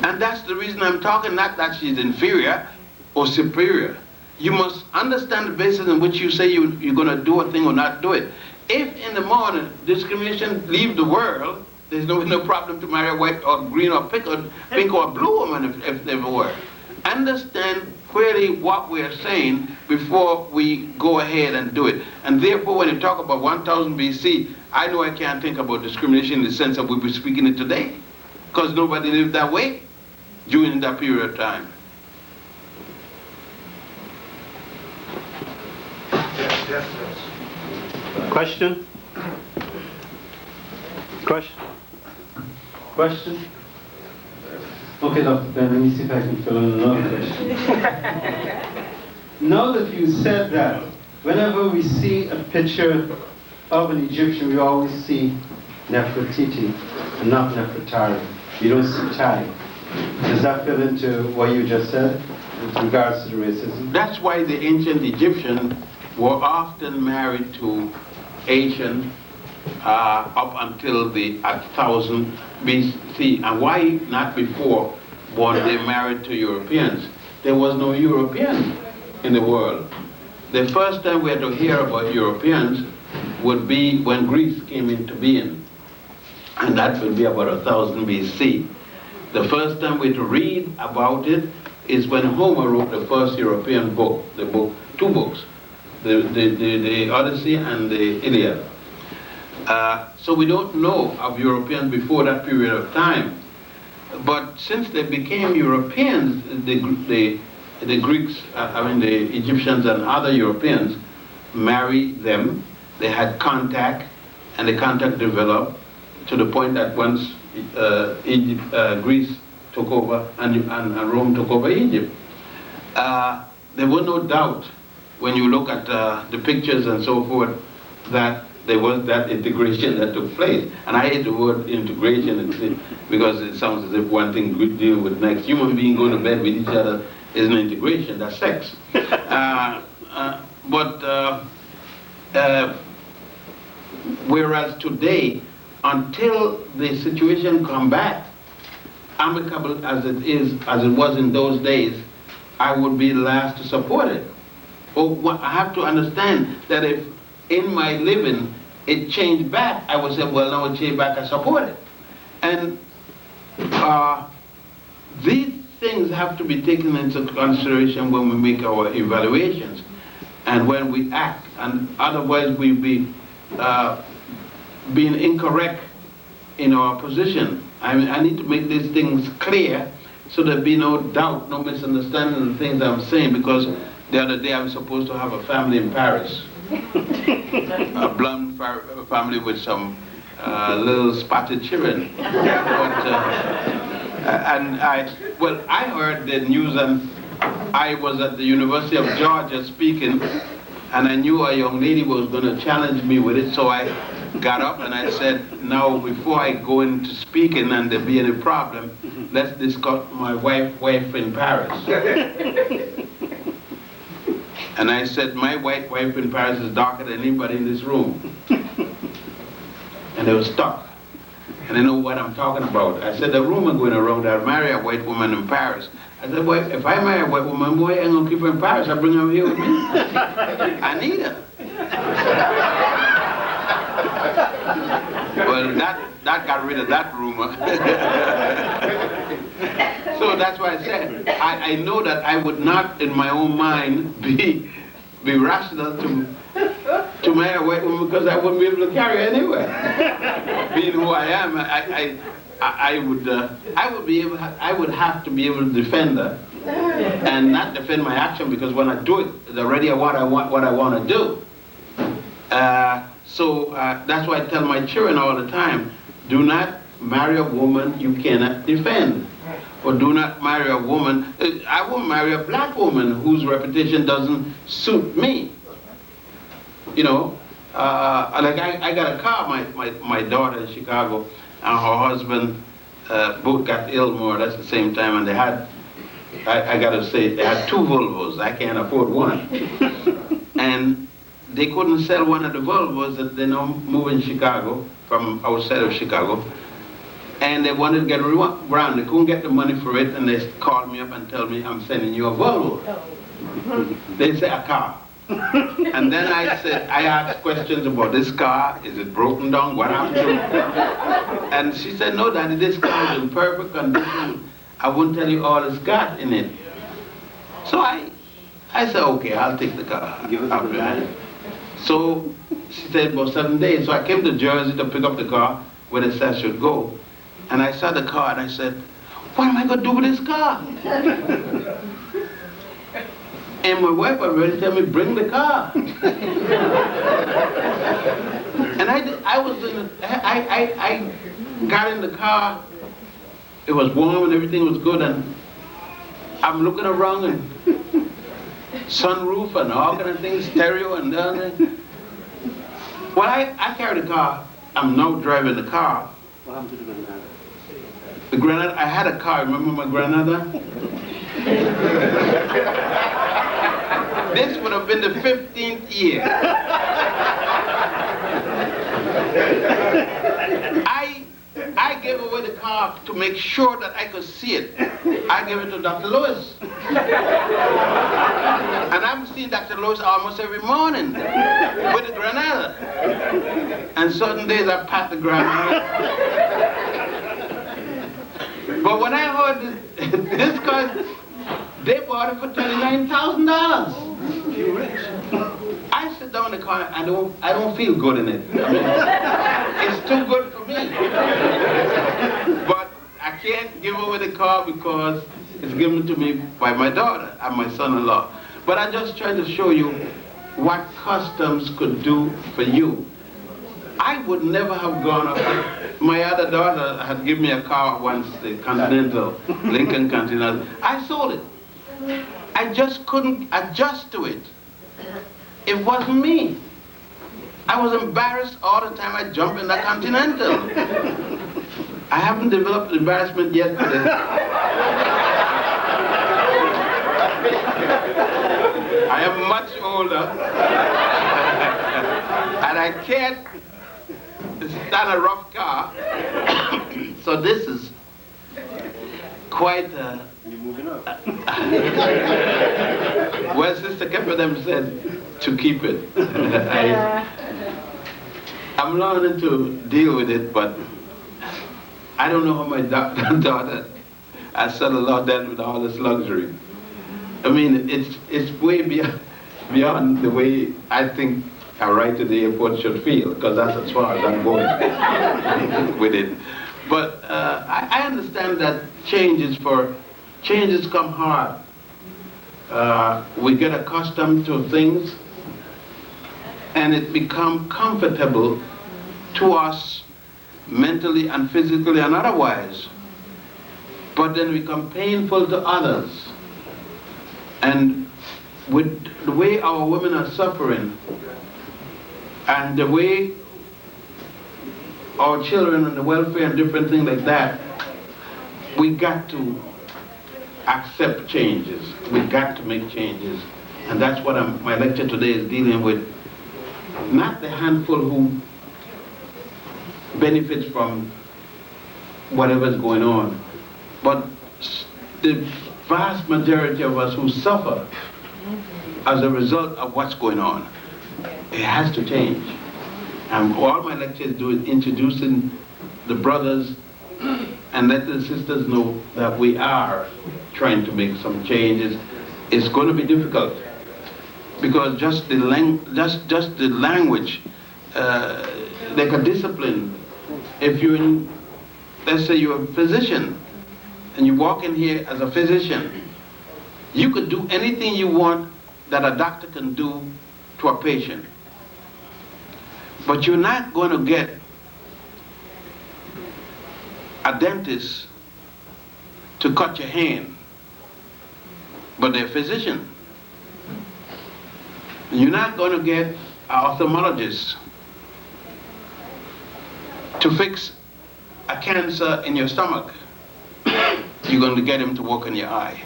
Speaker 1: And that's the reason I'm talking, not that she's inferior or superior. You must understand the basis in which you say you're going to do a thing or not do it. If in the morning discrimination leave the world, there's no problem to marry a white or green or pink or blue woman if they were. Understand clearly what we're saying before we go ahead and do it. And therefore, when you talk about 1000 BC, I know I can't think about discrimination in the sense that we're speaking it today, because nobody lived that way during that period of time.
Speaker 5: Yes.
Speaker 3: Question? Question? Okay, Dr. Ben, let me see if I can fill in another question. Now that you said that, whenever we see a picture of an Egyptian, we always see Nefertiti and not Nefertari. You don't see Tari. Does that fit into what you just said with regards to the racism?
Speaker 1: That's why the ancient Egyptians were often married to Asian up until the 1000 BC. And why not before were they married to Europeans? There was no European in the world. The first time we had to hear about Europeans would be when Greece came into being. And that would be about 1000 BC. The first time we had to read about it is when Homer wrote the first European book, two books, the Odyssey and the Iliad. So we don't know of Europeans before that period of time. But since they became Europeans, the Greeks, the Egyptians and other Europeans married them. They had contact, and the contact developed to the point that once Greece took over and Rome took over Egypt, there was no doubt when you look at the pictures and so forth that there was that integration that took place. And I hate the word integration because it sounds as if one thing could deal with next. Human beings going to bed with each other is an integration, that's sex. Whereas today, until the situation come back, amicable as it was in those days, I would be the last to support it. I have to understand that if in my living it changed back, I would say, well, now it changed back, I support it. And these things have to be taken into consideration when we make our evaluations and when we act, and otherwise we'll be being incorrect in our position. I need to make these things clear so there be no doubt, no misunderstanding of the things I'm saying, because the other day I was supposed to have a family in Paris. A blonde family with some little spotted children. I heard the news, and I was at the University of Georgia speaking, and I knew a young lady was going to challenge me with it, so I got up and I said, now before I go into speaking and there be any problem, let's discuss my wife in Paris. And I said, my wife in Paris is darker than anybody in this room. And they were stuck. And they know what I'm talking about. I said, the rumor going around that I'll marry a white woman in Paris. I said, well, if I marry a white woman, boy, I ain't gonna keep her in Paris. I'll bring her here with me. I need her. Well, that got rid of that rumor. So that's why I said, I know that I would not, in my own mind, be rational to marry a white woman because I wouldn't be able to carry her anywhere. Being who I am, I would have to be able to defend her, and not defend my action, because when I do it, it's already what I want to do. So that's why I tell my children all the time, do not marry a woman you cannot defend. Or do not marry a woman, I won't marry a black woman whose reputation doesn't suit me. You know, like I got a car, my daughter in Chicago, and her husband both got ill more or less at the same time, and they had, I gotta say, they had two Volvos. I can't afford one. And they couldn't sell one of the Volvos that they now move in Chicago, from outside of Chicago. And they wanted to get around. They couldn't get the money for it, and they called me up and tell me, I'm sending you a Volvo. They say a car. And then I said, I asked questions about this car. Is it broken down? What happened to it? And she said, no, Daddy, this car is in perfect condition. I won't tell you all it's got in it. So I said, okay, I'll take the car. So she said, about 7 days. So I came to Jersey to pick up the car where they said I should go. And I saw the car and I said, what am I going to do with this car? And my wife already told me, bring the car. And I got in the car. It was warm and everything was good. And I'm looking around and sunroof and all kind of things, stereo and down there. Well, I carry the car. I'm now driving the car.
Speaker 3: What happened to the Granada?
Speaker 1: The Granada, I had a car. Remember my Granada? This would have been the 15th year. I gave away the car to make sure that I could see it. I gave it to Dr. Lewis. And I'm seeing Dr. Lewis almost every morning with the Granada. And certain days I pat the Granada. But when I heard this car, they bought it for $29,000. I sit down in the car, I don't feel good in it. I mean, it's too good for me. But I can't give away the car because it's given to me by my daughter and my son-in-law. But I'm just trying to show you what customs could do for you. I would never have gone up there. My other daughter had given me a car once, the Continental, Lincoln Continental. I sold it. I just couldn't adjust to it. It wasn't me. I was embarrassed all the time I jumped in the Continental. I haven't developed embarrassment yet for this. I am much older. And I can't stand a rough car. So this is quite
Speaker 3: You're moving up.
Speaker 1: Well, Sister Kepper said to keep it. I'm learning to deal with it, but I don't know how my daughter has settled out then with all this luxury. I mean, it's way beyond the way I think a ride to the airport should feel, because that's as far as I'm going with it. But I understand that changes come hard. We get accustomed to things, and it becomes comfortable to us mentally and physically and otherwise. But then become painful to others. And with the way our women are suffering, and the way our children and the welfare and different things like that, we got to accept changes. We got to make changes. And that's what my lecture today is dealing with. Not the handful who benefits from whatever's going on, but the vast majority of us who suffer as a result of what's going on. It has to change. And all my lectures do is introducing the brothers and let the sisters know that we are trying to make some changes. It's going to be difficult because just the language, like a discipline. If you're in, let's say you're a physician and you walk in here as a physician, you could do anything you want that a doctor can do to a patient. But you're not going to get a dentist to cut your hand, but they're a physician. You're not going to get an ophthalmologist to fix a cancer in your stomach, you're going to get him to work on your eye.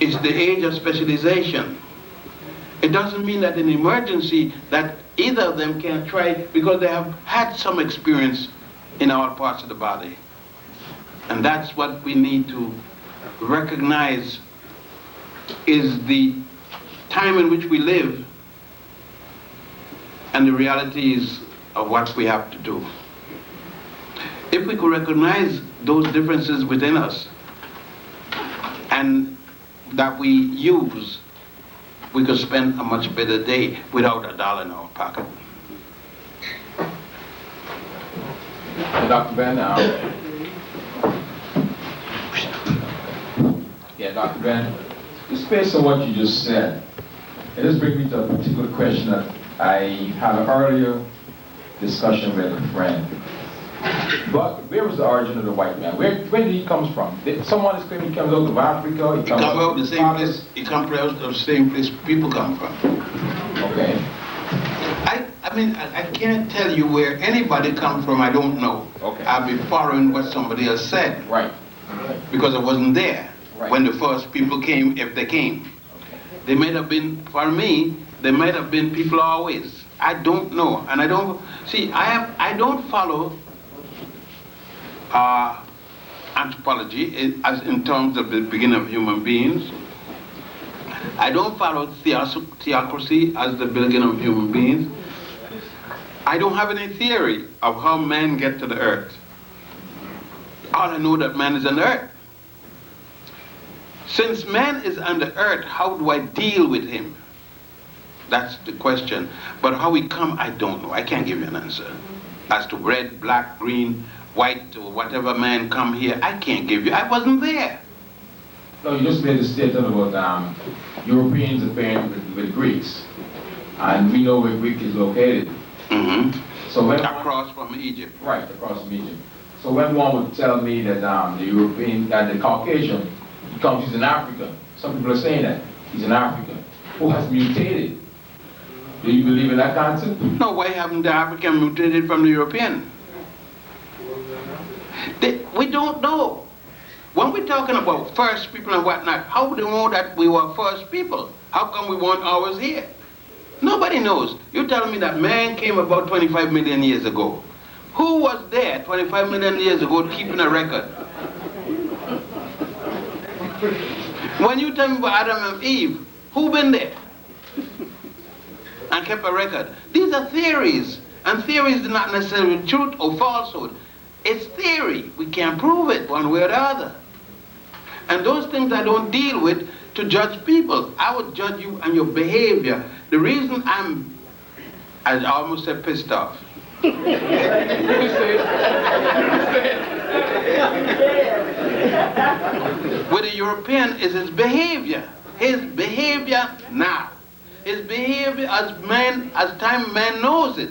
Speaker 1: It's the age of specialization. It doesn't mean that in emergency that either of them can try, because they have had some experience in all parts of the body. And that's what we need to recognize, is the time in which we live and the realities of what we have to do. If we could recognize those differences within us and that we use, we could spend a much better day without $1 in our pocket.
Speaker 10: Dr. Ben, Dr. Ben, just based on what you just said, it just brings me to a particular question that I had an earlier discussion with a friend. But where was the origin of the white man? Where did he come from? Someone is claiming he comes out of Africa. He comes out
Speaker 1: the same place. He comes out of the same place people come from.
Speaker 10: Okay.
Speaker 1: I mean, I can't tell you where anybody comes from. I don't know.
Speaker 10: Okay.
Speaker 1: I'll be following what somebody else said.
Speaker 10: Right.
Speaker 1: Because I wasn't there
Speaker 10: right.
Speaker 1: when the first people came, if they came.
Speaker 10: Okay.
Speaker 1: They might have been, for me, they might have been people always. I don't know, and I don't see. I don't follow anthropology as in terms of the beginning of human beings. I don't follow theocracy as the beginning of human beings. I don't have any theory of how man get to the earth. All I know that man is on the earth. Since man is on the earth, how do I deal with him? That's the question. But how he come, I don't know. I can't give you an answer. As to red, black, green, white, or whatever man come here, I can't give you. I wasn't there.
Speaker 10: No, you just made a statement about Europeans appearing with Greeks. And we know where Greek is located.
Speaker 1: Mm-hmm.
Speaker 10: So when
Speaker 1: across from Egypt.
Speaker 10: Right, across from Egypt. So when one would tell me that the European, the Caucasian, he's in Africa. Some people are saying that. He's in Africa. Who has mutated? Do you believe in that concept?
Speaker 1: No, why haven't the African mutated from the European? We don't know. When we're talking about first people and whatnot, how do we know that we were first people? How come we weren't always here? Nobody knows. You're telling me that man came about 25 million years ago. Who was there 25 million years ago keeping a record? When you tell me about Adam and Eve, who been there and kept a record? These are theories, and theories are not necessarily truth or falsehood. It's theory. We can't prove it one way or the other. And those things I don't deal with to judge people. I would judge you and your behavior. The reason I almost said pissed off. With the European is his behavior. His behavior now. His behavior as time man knows it.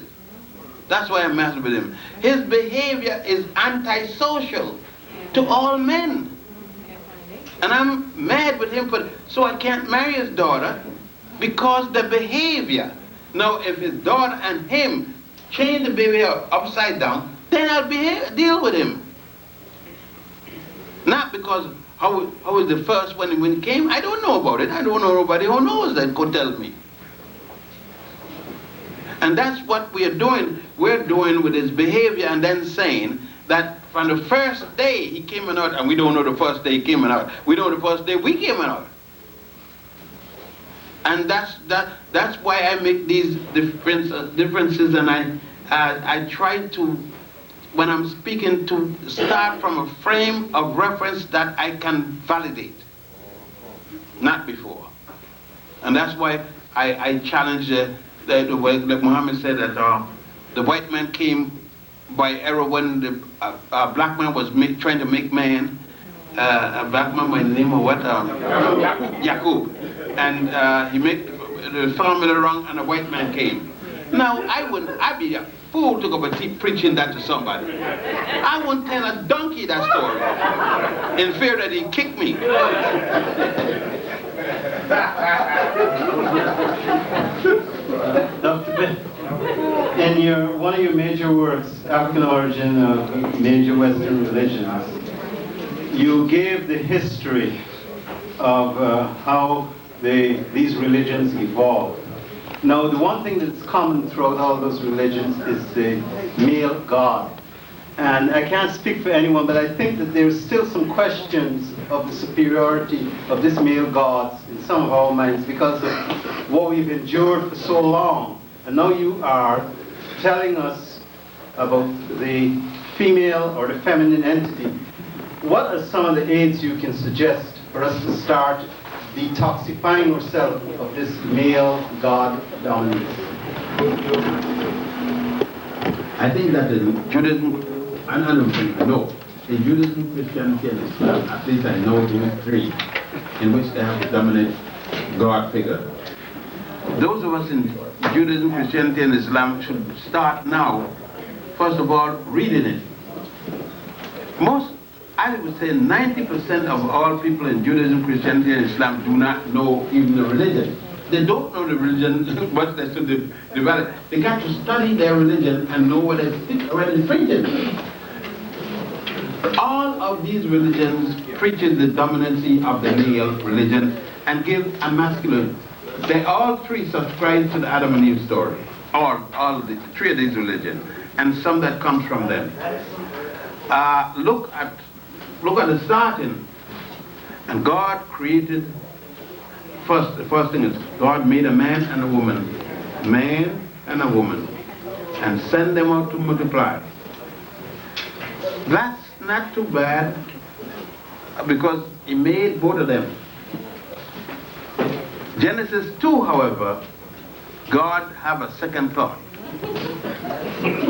Speaker 1: That's why I'm messing with him. His behavior is antisocial to all men. And I'm mad with him so I can't marry his daughter because the behavior. Now if his daughter and him change the behavior upside down, then I'll deal with him. Not because how was the first when he came? I don't know about it. I don't know nobody who knows that could tell me. And that's what we are doing. We're doing with his behavior and then saying that from the first day he came out, and we don't know the first day he came out. We know the first day we came out. And that's why I make these differences, and I try to, when I'm speaking, to start from a frame of reference that I can validate, not before. And that's why I challenge the way, like Muhammad said, that the white man came by error when the black man was trying to make man, a black man by the name of what? Yaqub. And he made the formula wrong and a white man came. Now, I'd be a fool to go preaching that to somebody. I wouldn't tell a donkey that story in fear that he'd kick me.
Speaker 3: Dr. Ben, in your one of your major works, African Origin of Major Western Religions, you gave the history of how these religions evolved. Now, the one thing that's common throughout all those religions is the male god. And I can't speak for anyone, but I think that there's still some questions of the superiority of this male god in some of our minds because of what we've endured for so long. And now you are telling us about the female or the feminine entity. What are some of the aids you can suggest for us to start detoxifying ourselves of this male god dominance?
Speaker 11: I think that in Judaism, I don't think, no. In Judaism, Christianity, and Islam, at least I know those three, in which they have the dominant God figure.
Speaker 1: Those of us in Judaism, Christianity, and Islam should start now, first of all, reading it. I would say 90% of all people in Judaism, Christianity, and Islam do not know even the religion. They don't know the religion, but they should develop. They got to study their religion and know what it's preaching. All of these religions preaches the dominancy of the male religion and give a masculine. They all three subscribe to the Adam and Eve story. All the three of these religions, and some that comes from them. Look at the starting. And God created. The first thing is God made a man and a woman, and sent them out to multiply. That's not too bad because He made both of them. Genesis 2, however, God have a second thought.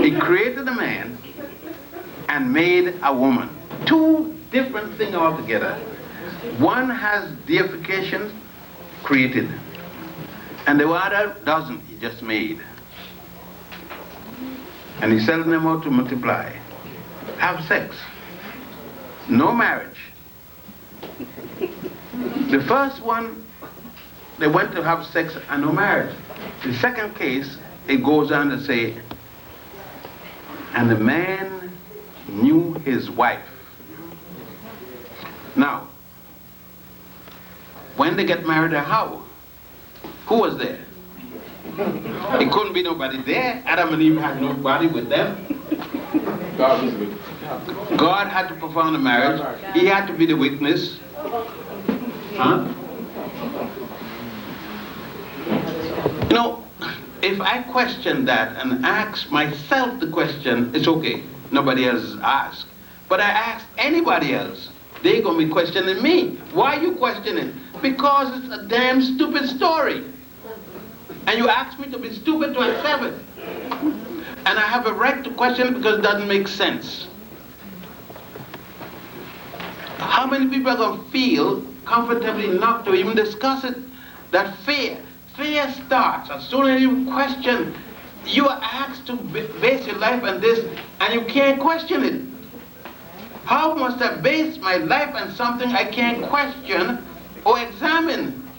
Speaker 1: He created a man and made a woman. Two different things altogether. One has deification, created, and the other doesn't. He just made. And He sent them out to multiply. Have sex. No marriage. The first one, they went to have sex and no marriage. The second case, it goes on to say, and the man knew his wife. Now, when they get married, how? Who was there? It couldn't be nobody there. Adam and Eve had nobody with them. God had to perform the marriage. He had to be the witness. Huh? You know, if I question that and ask myself the question, it's okay. Nobody else has asked. But I ask anybody else, they're going to be questioning me. Why are you questioning? Because it's a damn stupid story. And you ask me to be stupid to accept it. And I have a right to question it because it doesn't make sense. How many people are going to feel comfortably enough to even discuss it? That fear starts as soon as you question. You are asked to base your life on this, and you can't question it. How must I base my life on something I can't question or examine?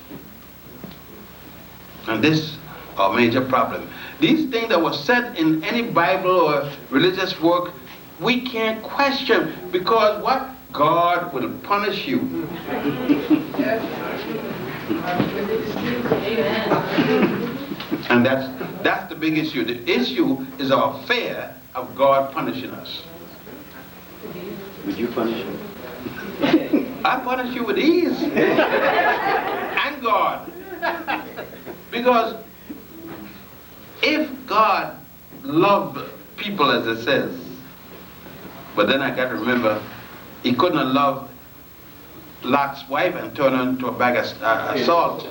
Speaker 1: And this is a major problem. These things that were said in any Bible or religious work, we can't question because what? God will punish you. And that's the big issue. The issue is our fear of God punishing us.
Speaker 3: Would you punish him?
Speaker 1: I punish you with ease. And God. Because if God loved people as it says, but then I got to remember, He couldn't have loved Lot's wife and turned her into a bag of salt.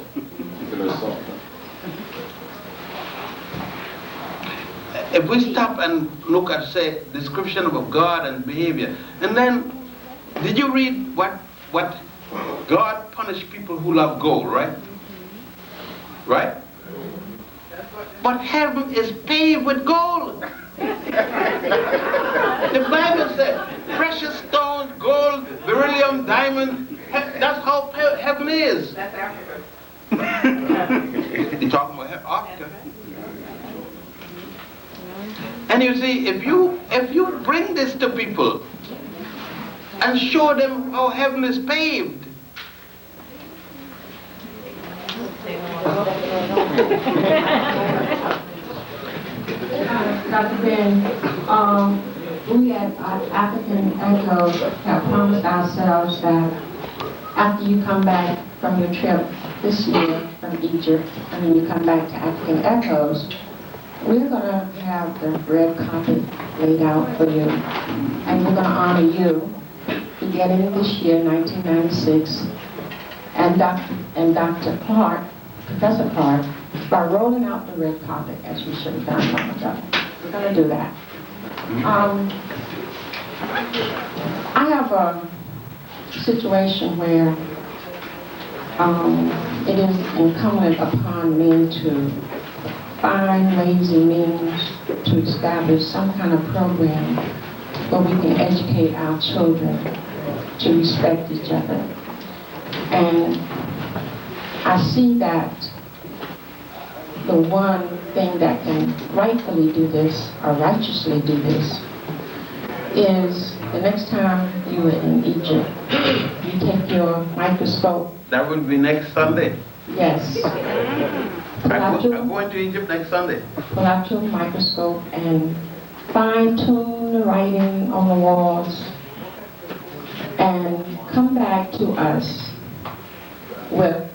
Speaker 1: If we stop and look at, say, description of God and behavior, and then, did you read what God punished people who love gold, right? Right? But heaven is paved with gold. The Bible said, precious stones, gold, beryllium, diamond, that's how heaven is. That's Africa. You're talking about Africa. you see, if you bring this to people and show them how heaven is paved,
Speaker 12: Dr. Ben, we at African Echoes have promised ourselves that after you come back from your trip this year from Egypt, and then you come back to African Echoes, we're going to have the red carpet laid out for you, and we're going to honor you beginning this year, 1996, and Dr. Clark, Professor Clark, by rolling out the red carpet as we should have done a moment ago. We're going to do that. I have a situation where it is incumbent upon me to find ways and means to establish some kind of program where we can educate our children to respect each other. And I see that the one thing that can rightfully do this, or righteously do this, is the next time you are in Egypt, you take your microscope.
Speaker 1: That would be next Sunday.
Speaker 12: Yes.
Speaker 1: I'm going to Egypt next Sunday.
Speaker 12: Pull out your microscope and fine-tune the writing on the walls and come back to us with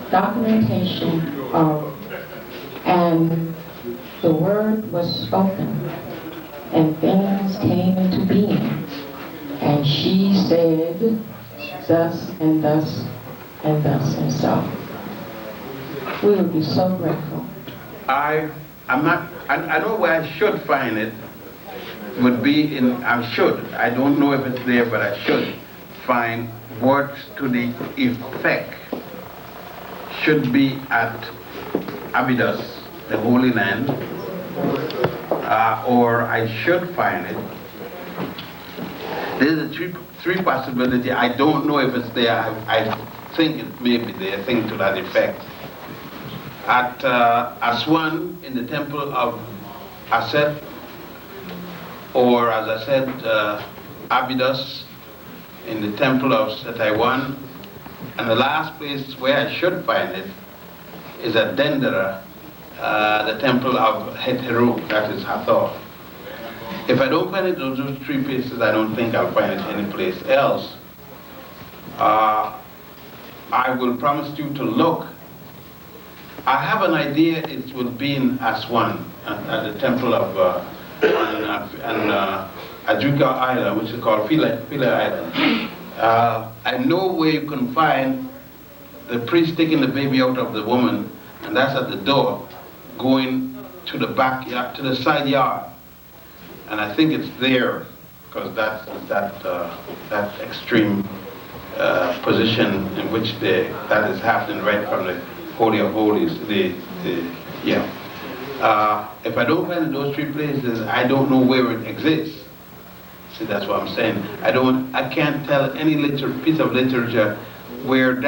Speaker 12: documentation of, and the word was spoken and things came into being, and she said thus and thus and thus and so. We would be so grateful.
Speaker 1: I know where I should find it would be in, I don't know if it's there, but I should find words to the effect should be at Abydos, the Holy Land, or I should find it. There's a three possibility. I don't know if it's there. I think it may be there, thing to that effect. At Aswan, in the temple of Aset, or as I said, Abydos, in the temple of Setaiwan, and the last place where I should find it is at Dendera, the temple of Het-Heru, that is Hathor. If I don't find it in those three places, I don't think I'll find it anyplace else. I will promise you to look. I have an idea it will be in Aswan, at the temple of Ajuka Island, which is called Philae Island. I know where you can find the priest taking the baby out of the woman, and that's at the door, going to the backyard, to the side yard. And I think it's there, because that's that extreme position in which that is happening right from the Holy of Holies. If I don't find in those three places, I don't know where it exists. See, that's what I'm saying. I can't tell any piece of literature where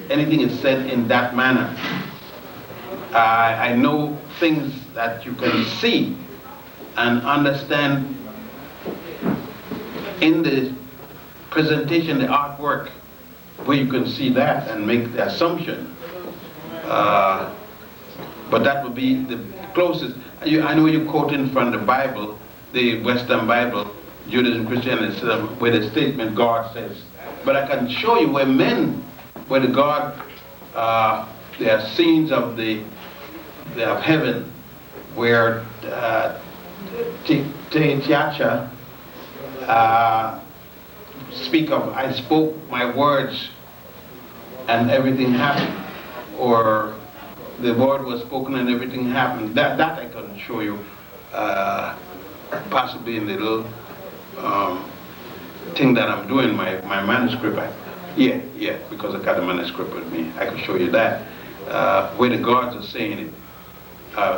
Speaker 1: anything is said in that manner. I know things that you can see and understand in the presentation, the artwork, where you can see that and make the assumption. But that would be the closest. I know you quoting from the Bible, the Western Bible, Judaism, Christianity, where the statement God says. But I can show you where the God, there are scenes of heaven where Tiacha speak of, I spoke my words and everything happened, or the word was spoken and everything happened. That I can show you, possibly in the little thing that I'm doing, my manuscript. Yeah, because I got the manuscript with me. I can show you that, where the gods are saying it.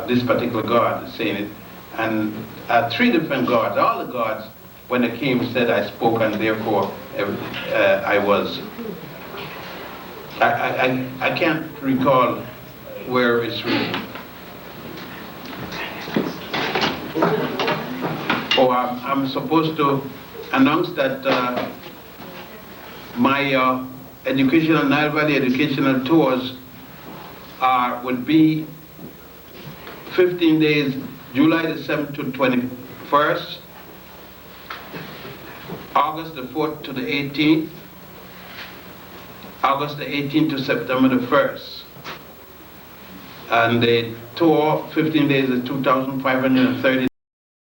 Speaker 1: This particular God is saying it. And three different gods, all the gods, when they came, said, I spoke, and therefore I was. I can't recall where it's written. I'm supposed to announce that my educational, Nile Valley educational tours would be 15 days, July the 7th to 21st, August the 4th to the 18th, August the 18th to September the 1st. And the tour, 15 days is $2,530.